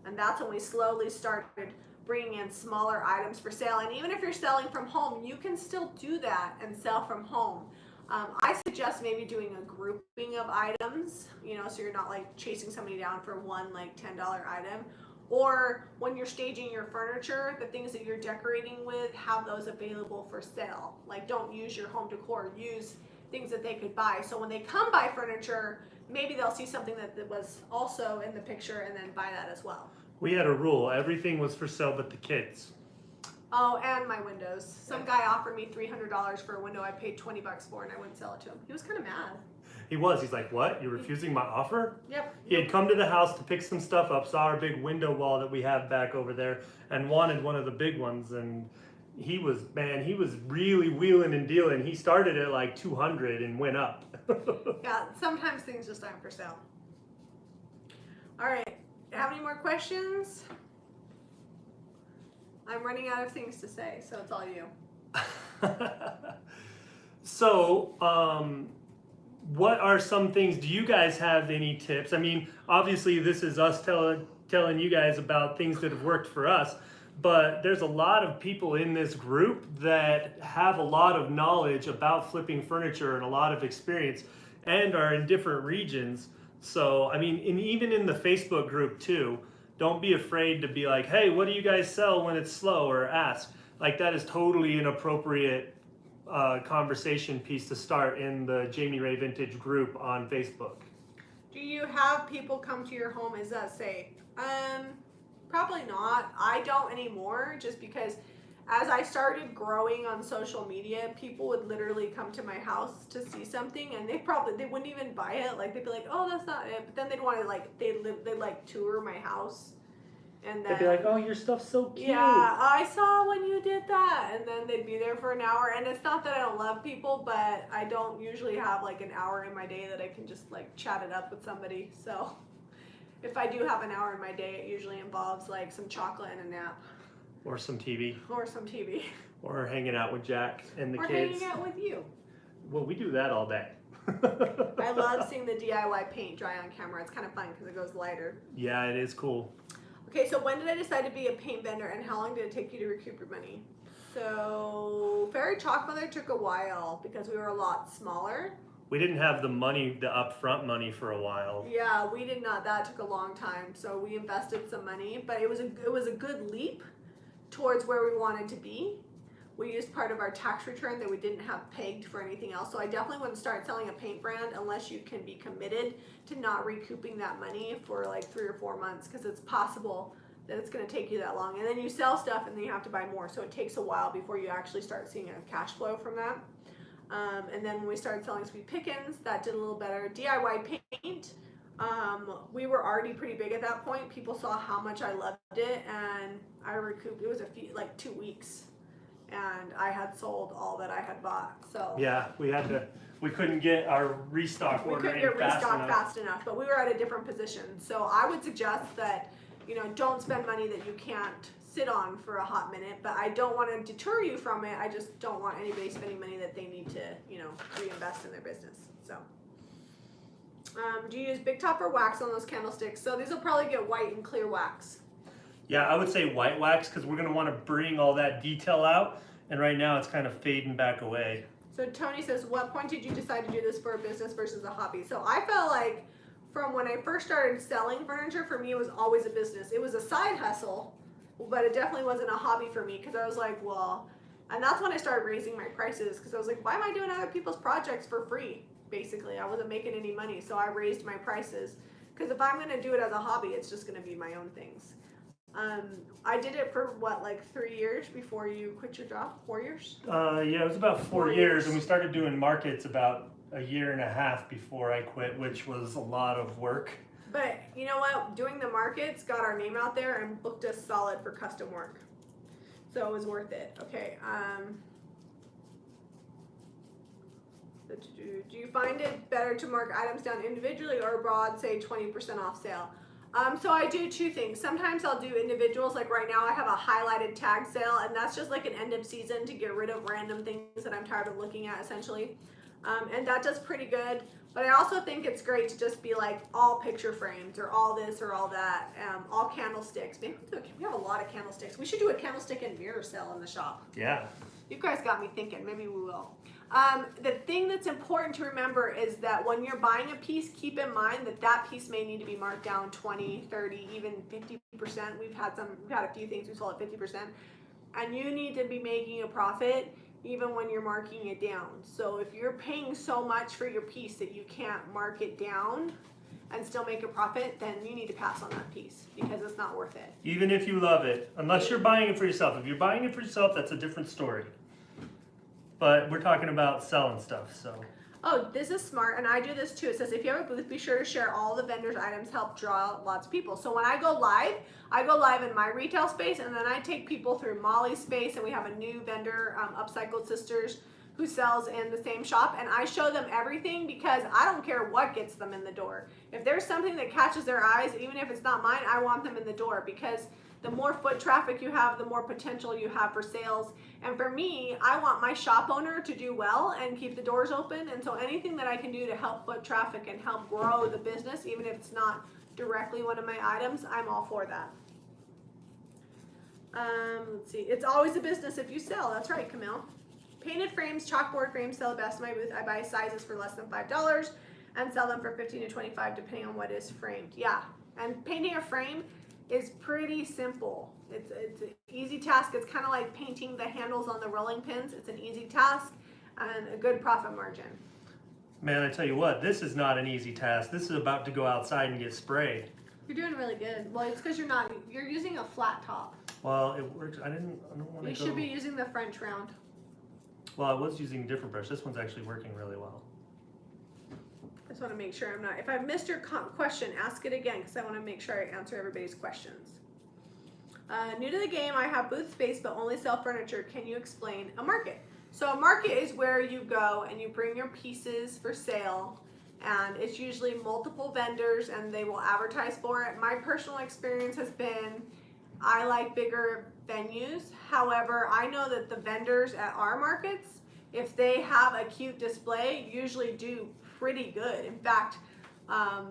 And that's when we slowly started bringing in smaller items for sale. And even if you're selling from home, you can still do that and sell from home. I suggest maybe doing a grouping of items, you know, so you're not like chasing somebody down for one like $10 item. Or when you're staging your furniture, the things that you're decorating with, have those available for sale. Like, don't use your home decor, use things that they could buy. So when they come buy furniture, maybe they'll see something that was also in the picture and then buy that as well. We had a rule, everything was for sale but the kids. Oh, and my windows. Some guy offered me $300 for a window I paid $20 for, and I wouldn't sell it to him. He was kind of mad. He's like, what? You're refusing my offer? Yep. He had come to the house to pick some stuff up, saw our big window wall that we have back over there, and wanted one of the big ones. And he was really wheeling and dealing. He started at like 200 and went up. Yeah, sometimes things just aren't for sale. All right, have any more questions? I'm running out of things to say, so it's all you. So, what are some things, do you guys have any tips? I mean, obviously this is us telling you guys about things that have worked for us, but there's a lot of people in this group that have a lot of knowledge about flipping furniture and a lot of experience and are in different regions. So, I mean, even in the Facebook group too, don't be afraid to be like, hey, what do you guys sell when it's slow, or ask. Like, that is totally an appropriate conversation piece to start in the Jamie Ray Vintage group on Facebook. Do you have people come to your home? Is that safe? Probably not. I don't anymore, just because as I started growing on social media, people would literally come to my house to see something, and they wouldn't even buy it. Like, they'd be like, oh, that's not it. But then they'd want to they'd like tour my house. And then They'd be like, oh, your stuff's so cute. yeah, I saw when you did that. And then they'd be there for an hour. And it's not that I don't love people, but I don't usually have like an hour in my day that I can just like chat it up with somebody. So if I do have an hour in my day, it usually involves like some chocolate and a nap. Or some TV. Or some TV. Or hanging out with Jack and the or kids. Hanging out with you. Well, we do that all day. I love seeing the DIY paint dry on camera. It's kind of fun because it goes lighter. Yeah, it is cool. Okay, so when did I decide to be a paint vendor, and how long did it take you to recoup your money? So Fairy Chalk Mother took a while because we were a lot smaller. We didn't have the money, the upfront money, for a while. Yeah, we did not. That took a long time. So we invested some money, but it was a good leap towards where we wanted to be. We used part of our tax return that we didn't have pegged for anything else. So I definitely wouldn't start selling a paint brand unless you can be committed to not recouping that money for like 3 or 4 months, because it's possible that it's going to take you that long. And then you sell stuff and then you have to buy more. So it takes a while before you actually start seeing a cash flow from that. And then when we started selling Sweet Pickins, that did a little better. DIY paint, we were already pretty big at that point. People saw how much I loved it, and I recouped. It was like 2 weeks. And I had sold all that I had bought. So yeah, we couldn't get our restock order in fast enough, but we were at a different position. So I would suggest that, you know, don't spend money that you can't sit on for a hot minute. But I don't want to deter you from it. I just don't want anybody spending money that they need to, you know, reinvest in their business. So do you use Big Top or wax on those candlesticks? So these will probably get white and clear wax. Yeah, I would say white wax, because we're going to want to bring all that detail out, and right now it's kind of fading back away. So Tony says, what point did you decide to do this for a business versus a hobby? So I felt like from when I first started selling furniture, for me it was always a business. It was a side hustle, but it definitely wasn't a hobby for me, because I was like, well, and that's when I started raising my prices, because I was like, why am I doing other people's projects for free? Basically, I wasn't making any money, so I raised my prices, because if I'm going to do it as a hobby, it's just going to be my own things. I did it for what, like 3 years before you quit your job? 4 years? Yeah, it was about 4 years, and we started doing markets about a year and a half before I quit, which was a lot of work. But you know what? Doing the markets got our name out there and booked us solid for custom work. So it was worth it. Okay. Do you find it better to mark items down individually or abroad, say 20% off sale? So I do two things. Sometimes I'll do individuals, like right now I have a highlighted tag sale, and that's just like an end of season to get rid of random things that I'm tired of looking at, essentially. And that does pretty good. But I also think it's great to just be like all picture frames or all this or all that, all candlesticks. Maybe we have a lot of candlesticks. We should do a candlestick and mirror sale in the shop. Yeah. You guys got me thinking. Maybe we will. The thing that's important to remember is that when you're buying a piece, keep in mind that that piece may need to be marked down 20, 30, even 50%. We've had a few things we sold at 50%. And you need to be making a profit even when you're marking it down. So if you're paying so much for your piece that you can't mark it down and still make a profit, then you need to pass on that piece because it's not worth it. Even if you love it, unless you're buying it for yourself. If you're buying it for yourself, that's a different story. But we're talking about selling stuff, so. Oh, this is smart, and I do this too. It says if you have a booth, be sure to share all the vendors' items, help draw lots of people. So when I go live in my retail space, and then I take people through Molly's space, and we have a new vendor, Upcycled Sisters, who sells in the same shop, and I show them everything because I don't care what gets them in the door. If there's something that catches their eyes, even if it's not mine, I want them in the door because the more foot traffic you have, the more potential you have for sales. And for me, I want my shop owner to do well and keep the doors open. And so anything that I can do to help foot traffic and help grow the business, even if it's not directly one of my items, I'm all for that. Let's see. It's always a business if you sell. That's right, Camille. Painted frames, chalkboard frames sell the best in my booth. I buy sizes for less than $5 and sell them for $15 to $25 depending on what is framed. Yeah, and painting a frame is pretty simple. It's an easy task. It's kind of like painting the handles on the rolling pins. It's an easy task and a good profit margin. Man, I tell you what, this is not an easy task. This is about to go outside and get sprayed. You're doing really good. Well, it's because you're using a flat top. Well, it works. I don't want to You should be using the French round. Well, I was using a different brush. This one's actually working really well. I just want to make sure I'm not. If I've missed your question, ask it again because I want to make sure I answer everybody's questions. New to the game, I have booth space but only sell furniture. Can you explain a market? So a market is where you go and you bring your pieces for sale, and it's usually multiple vendors and they will advertise for it. My personal experience has been I like bigger venues. However, I know that the vendors at our markets, if they have a cute display, usually do pretty good. In fact,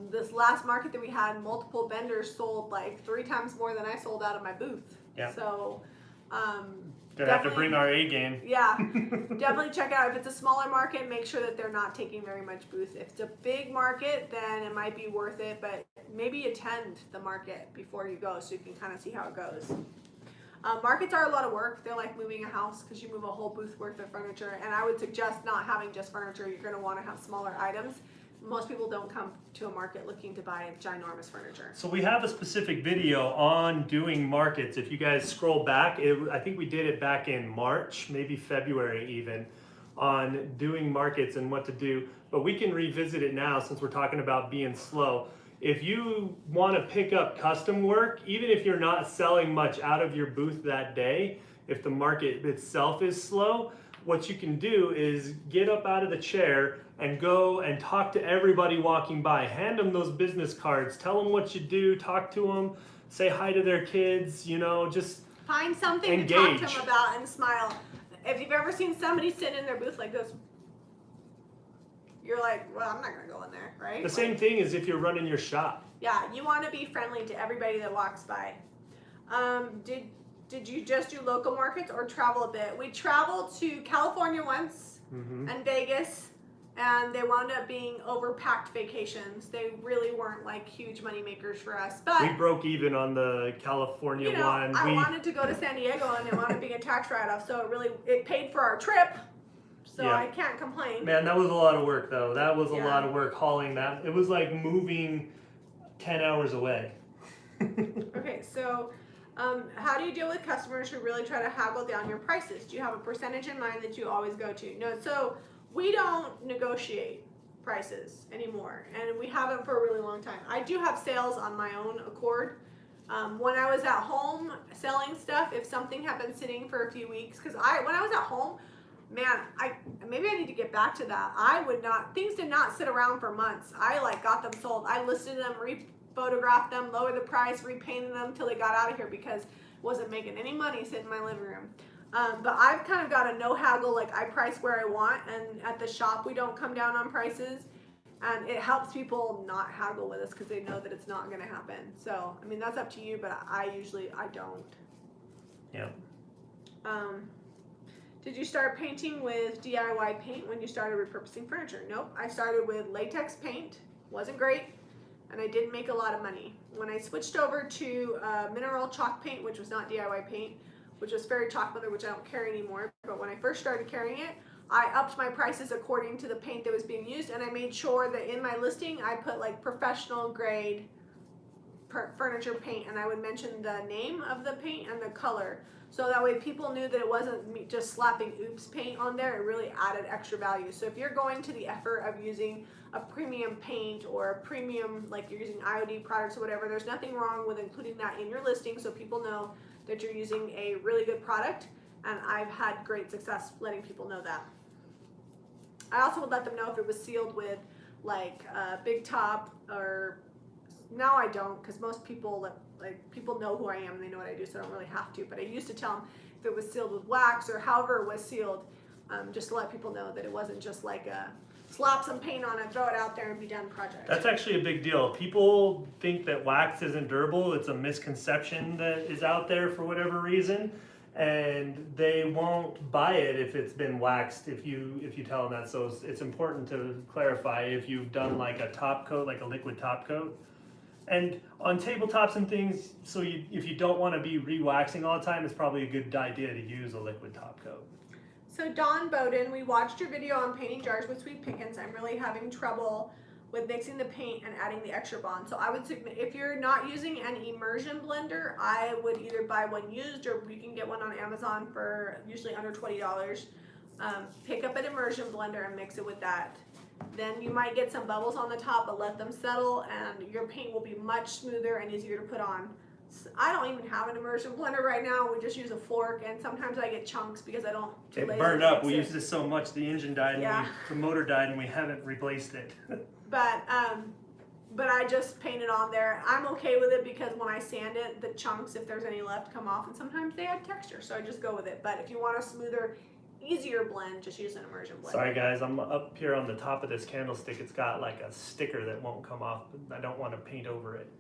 this last market that we had, multiple vendors sold like 3 times more than I sold out of my booth. Yeah. So, Gonna have to bring our A game. Yeah, definitely check it out. If it's a smaller market, make sure that they're not taking very much booth. If it's a big market, then it might be worth it, but maybe attend the market before you go so you can kind of see how it goes. Markets are a lot of work. They're like moving a house because you move a whole booth worth of furniture, and I would suggest not having just furniture. You're going to want to have smaller items. Most people don't come to a market looking to buy ginormous furniture. So we have a specific video on doing markets. If you guys scroll back, I think we did it back in March, maybe February even, on doing markets and what to do. But we can revisit it now since we're talking about being slow. If you want to pick up custom work, even if you're not selling much out of your booth that day, if the market itself is slow, what you can do is get up out of the chair and go and talk to everybody walking by. Hand them those business cards. Tell them what you do. Talk to them. Say hi to their kids. You know, just find something engage. To talk to them about and smile. If you've ever seen somebody sit in their booth like this, you're like, well, I'm not going to go in there, right? The same thing as if you're running your shop. Yeah, you want to be friendly to everybody that walks by. Did you just do local markets or travel a bit? We traveled to California once and Vegas, and they wound up being overpacked vacations. They really weren't like huge money makers for us. But we broke even on the California one. I wanted to go to San Diego, and it wound up being a tax write-off, so it paid for our trip. So yeah. I can't complain. Man, that was a lot of work though. That was a lot of work hauling that. It was like moving 10 hours away. Okay, so how do you deal with customers who really try to haggle down your prices? Do you have a percentage in mind that you always go to? No, so we don't negotiate prices anymore, and we haven't for a really long time. I do have sales on my own accord. When I was at home selling stuff, if something had been sitting for a few weeks, because when I was at home, man, maybe I need to get back to that. Things did not sit around for months. I got them sold. I listed them, photographed them, lowered the price, repainted them till they got out of here because it wasn't making any money sitting in my living room. But I've kind of got a no haggle, like I price where I want, and at the shop we don't come down on prices. And it helps people not haggle with us because they know that it's not going to happen. So, I mean, that's up to you, but I don't. Yeah. Did you start painting with DIY paint when you started repurposing furniture? Nope. I started with latex paint. Wasn't great. And I didn't make a lot of money. When I switched over to mineral chalk paint, which was not DIY paint, which was fairy chalk leather, which I don't carry anymore. But when I first started carrying it, I upped my prices according to the paint that was being used, and I made sure that in my listing I put like professional grade furniture paint, and I would mention the name of the paint and the color, so that way people knew that it wasn't me just slapping oops paint on there. It really added extra value. So if you're going to the effort of using a premium paint or a premium, like you're using IOD products or whatever, there's nothing wrong with including that in your listing so people know that you're using a really good product, and I've had great success letting people know that. I also would let them know if it was sealed with like Big Top, or now I don't, because most people people know who I am and they know what I do, so I don't really have to. But I used to tell them if it was sealed with wax or however it was sealed, just to let people know that it wasn't just like a slap some paint on it, throw it out there and be done project. That's actually a big deal. People think that wax isn't durable. It's a misconception that is out there for whatever reason. And they won't buy it if it's been waxed, if you tell them that. So it's important to clarify if you've done like a top coat, like a liquid top coat. And on tabletops and things, so if you don't want to be re-waxing all the time, it's probably a good idea to use a liquid top coat. So Don Bowden, we watched your video on painting jars with sweet pickens. I'm really having trouble with mixing the paint and adding the extra bond. So I would, if you're not using an immersion blender, I would either buy one used, or you can get one on Amazon for usually under $20. Pick up an immersion blender and mix it with that. Then you might get some bubbles on the top, but let them settle and your paint will be much smoother and easier to put on. I don't even have an immersion blender right now. We just use a fork, and sometimes I get chunks because I don't. It burned up. We used it so much, the engine died, and the motor died, and we haven't replaced it. But I just paint it on there. I'm okay with it because when I sand it, the chunks, if there's any left, come off, and sometimes they add texture, so I just go with it. But if you want a smoother, easier blend, just use an immersion blender. Sorry guys, I'm up here on the top of this candlestick. It's got like a sticker that won't come off. I don't want to paint over it.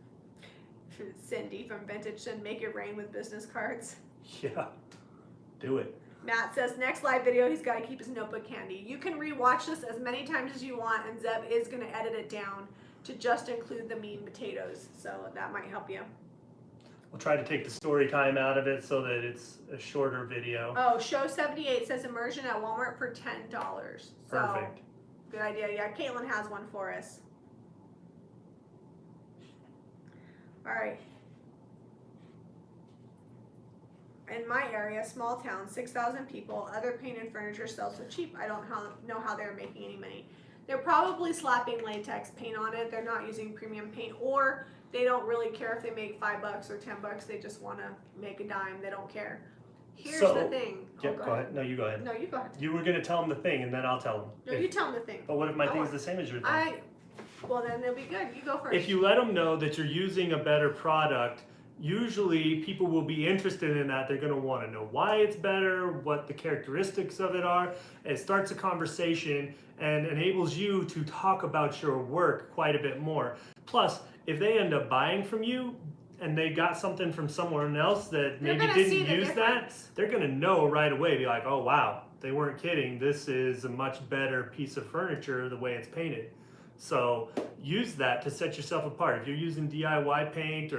Cindy from Vintage and Make It Rain with business cards. Yeah, do it. Matt says next live video he's got to keep his notebook handy. You can rewatch this as many times as you want, and Zeb is going to edit it down to just include the mean potatoes, so that might help you. We'll try to take the story time out of it so that it's a shorter video. Oh, Show 78 says immersion at Walmart for $10. So, perfect. Good idea. Yeah, Caitlin has one for us. All right. In my area, small town, 6,000 people, other paint and furniture sells so cheap. I don't know how they're making any money. They're probably slapping latex paint on it. They're not using premium paint, or they don't really care if they make $5 or $10. They just want to make a dime. They don't care. Here's the thing. Yeah, go ahead. No, you go ahead. No, you go ahead. You were going to tell them the thing, and then I'll tell them. No, you tell them the thing. But what if my thing's the same as your thing? Well, then they'll be good. You go first. If you let them know that you're using a better product, usually people will be interested in that. They're going to want to know why it's better, what the characteristics of it are. It starts a conversation and enables you to talk about your work quite a bit more. Plus, if they end up buying from you and they got something from someone else that maybe didn't use that, they're going to know right away, be like, oh wow, they weren't kidding. This is a much better piece of furniture the way it's painted. So use that to set yourself apart. If you're using DIY paint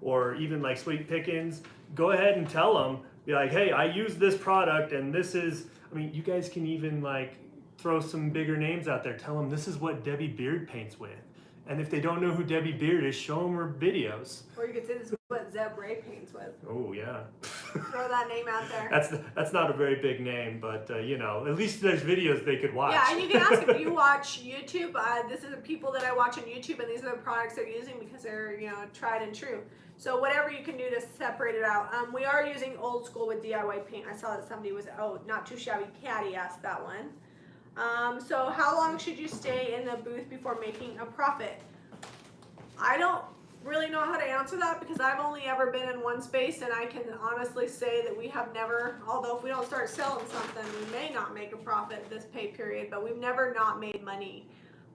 or even like Sweet Pickens, go ahead and tell them, be like, hey, I use this product and this is, I mean, you guys can even like throw some bigger names out there. Tell them this is what Debbie Beard paints with. And if they don't know who Debbie Beard is, show them her videos. Or you could say this is what Zeb Ray paints with. Oh yeah. Throw that name out there. That's not a very big name, but you know, at least there's videos they could watch. Yeah, and you can ask if you watch YouTube. This is the people that I watch on YouTube, and these are the products they're using because they're, you know, tried and true. So whatever you can do to separate it out. We are using old school with DIY paint. I saw that somebody was, not too shabby. Patty asked that one. So how long should you stay in the booth before making a profit? really know how to answer that because I've only ever been in one space, and I can honestly say that we have never, although if we don't start selling something, we may not make a profit this pay period, but we've never not made money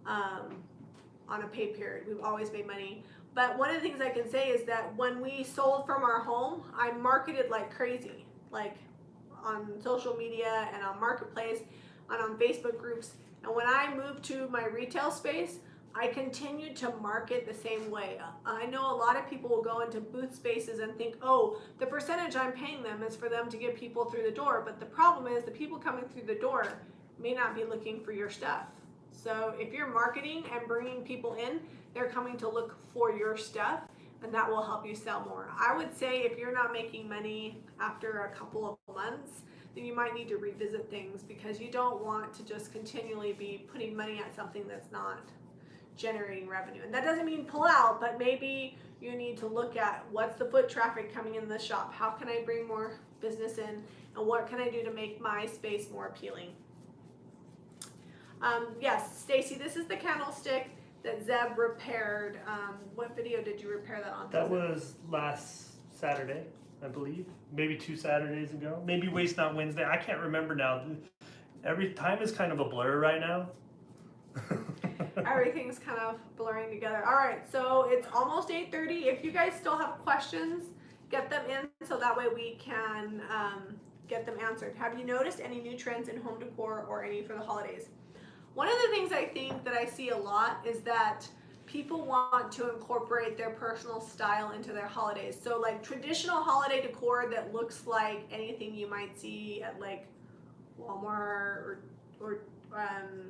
on a pay period. We've always made money. But one of the things I can say is that when we sold from our home, I marketed like crazy, like on social media and on Marketplace and on Facebook groups. And when I moved to my retail space, I continued to market the same way. I know a lot of people will go into booth spaces and think, oh, the percentage I'm paying them is for them to get people through the door. But the problem is the people coming through the door may not be looking for your stuff. So if you're marketing and bringing people in, they're coming to look for your stuff, and that will help you sell more. I would say if you're not making money after a couple of months, then you might need to revisit things because you don't want to just continually be putting money at something that's not generating revenue. And that doesn't mean pull out, but maybe you need to look at what's the foot traffic coming in the shop, how can I bring more business in, and what can I do to make my space more appealing. Yes, Stacy, this is the candlestick that Zeb repaired. What video did you repair that on? That was last Saturday, I believe. Maybe 2 Saturdays ago. Maybe Waste Not Wednesday. I can't remember now. Every time is kind of a blur right now. Everything's kind of blurring together. All right, so it's almost 8:30. If you guys still have questions, get them in so that way we can get them answered. Have you noticed any new trends in home decor or any for the holidays? One of the things I think that I see a lot is that people want to incorporate their personal style into their holidays. So like traditional holiday decor that looks like anything you might see at like Walmart or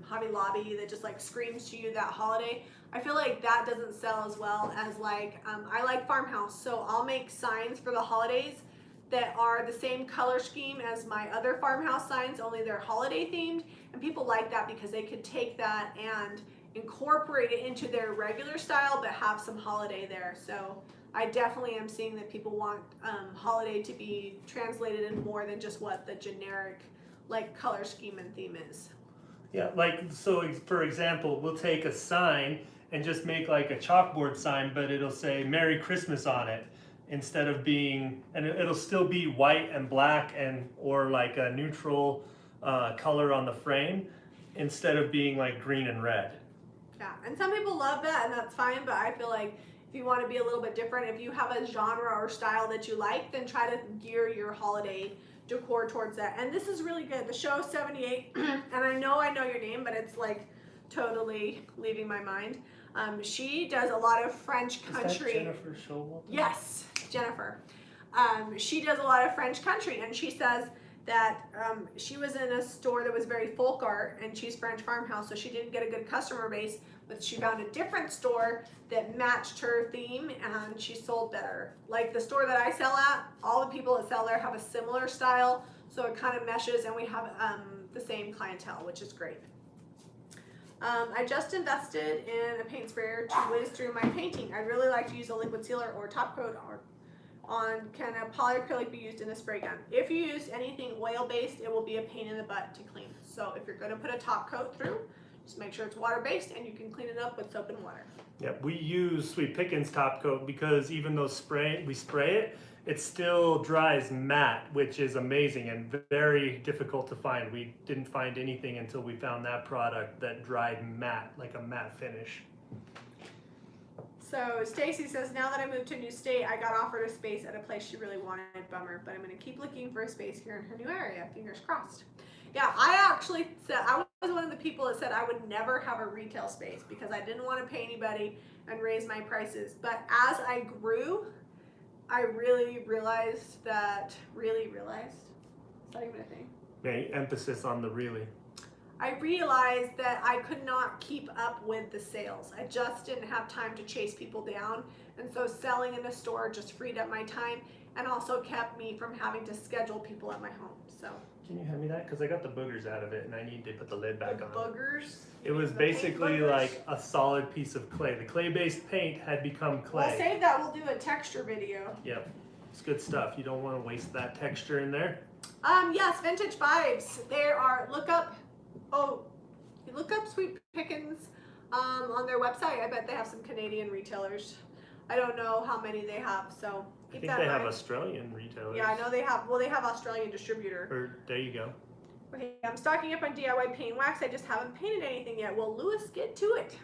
Hobby Lobby that just like screams to you that holiday. I feel like that doesn't sell as well as like, I like farmhouse. So I'll make signs for the holidays that are the same color scheme as my other farmhouse signs, only they're holiday themed. And people like that because they could take that and incorporate it into their regular style, but have some holiday there. So I definitely am seeing that people want holiday to be translated in more than just what the generic like color scheme and theme is. Yeah, like, so for example, we'll take a sign and just make like a chalkboard sign, but it'll say Merry Christmas on it instead of being, and it'll still be white and black and, or like a neutral color on the frame instead of being like green and red. Yeah, and some people love that and that's fine, but I feel like if you want to be a little bit different, if you have a genre or style that you like, then try to gear your holiday decor towards that. And this is really good. The show 78, and I know your name, but it's like totally leaving my mind. She does a lot of French country. Is that Jennifer Showalter? Yes, Jennifer. She does a lot of French country, and she says that she was in a store that was very folk art, and she's French farmhouse, so she didn't get a good customer base, but she found a different store that matched her theme, and she sold better. Like the store that I sell at, all the people that sell there have a similar style, so it kind of meshes, and we have the same clientele, which is great. I just invested in a paint sprayer to whiz through my painting. I'd really like to use a liquid sealer or top coat can a polyacrylic be used in a spray gun? If you use anything oil-based, it will be a pain in the butt to clean. So if you're going to put a top coat through, just make sure it's water-based and you can clean it up with soap and water. Yep, we use Sweet Pickins top coat because even though we spray it, it still dries matte, which is amazing and very difficult to find. We didn't find anything until we found that product that dried matte, like a matte finish. So Stacy says, now that I moved to a new state, I got offered a space at a place she really wanted. Bummer, but I'm going to keep looking for a space here in her new area. Fingers crossed. Yeah, I actually said, I was one of the people that said I would never have a retail space because I didn't want to pay anybody and raise my prices. But as I grew, I really realized that, is that even a thing? Yeah, emphasis on the really. I realized that I could not keep up with the sales. I just didn't have time to chase people down. And so selling in a store just freed up my time and also kept me from having to schedule people at my home. So Can you hand me that? Because I got the boogers out of it and I need to put the lid back the on. boogers? It was basically like a solid piece of clay. The clay-based paint had become clay. We'll save that. We'll do a texture video. Yep, it's good stuff. You don't want to waste that texture in there. Yes, Vintage Vibes. There are, look up Sweet Pickins on their website. I bet they have some Canadian retailers. I don't know how many they have, so I keep think that they in have mind. Australian retailers. Yeah, I know they have. Well, they have Australian distributor. Or there you go. Okay, I'm stocking up on DIY paint wax. I just haven't painted anything yet. Well, Lewis, get to it.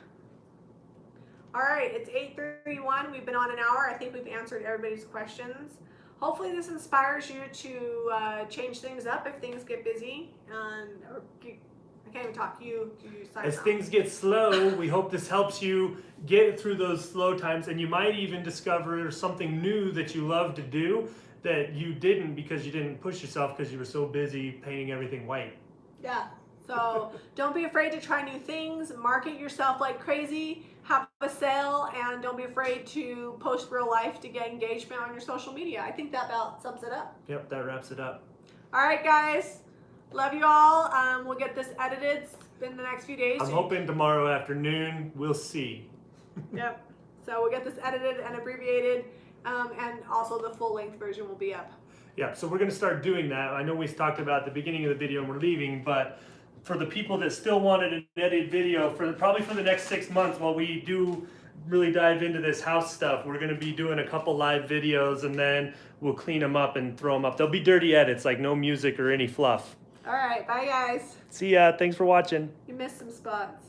All right, it's 8:31. We've been on an hour. I think we've answered everybody's questions. Hopefully this inspires you to change things up if things get busy. I can't even talk. You sign As off. things get slow, we hope this helps you get through those slow times, and you might even discover something new that you love to do that you didn't because you didn't push yourself because you were so busy painting everything white. Yeah. So don't be afraid to try new things. Market yourself like crazy. Have a sale, and don't be afraid to post real life to get engagement on your social media. I think that about sums it up. Yep, that wraps it up. All right, guys. Love you all. We'll get this edited in the next few days. I'm hoping tomorrow afternoon. We'll see. Yep. So we'll get this edited and abbreviated, and also the full length version will be up. Yeah, so we're going to start doing that. I know we talked about at the beginning of the video and we're leaving, but for the people that still wanted an edited video, probably for the next 6 months while we do really dive into this house stuff, we're going to be doing a couple live videos, and then we'll clean them up and throw them up. They'll be dirty edits, like no music or any fluff. All right. Bye, guys. See ya. Thanks for watching. You missed some spots.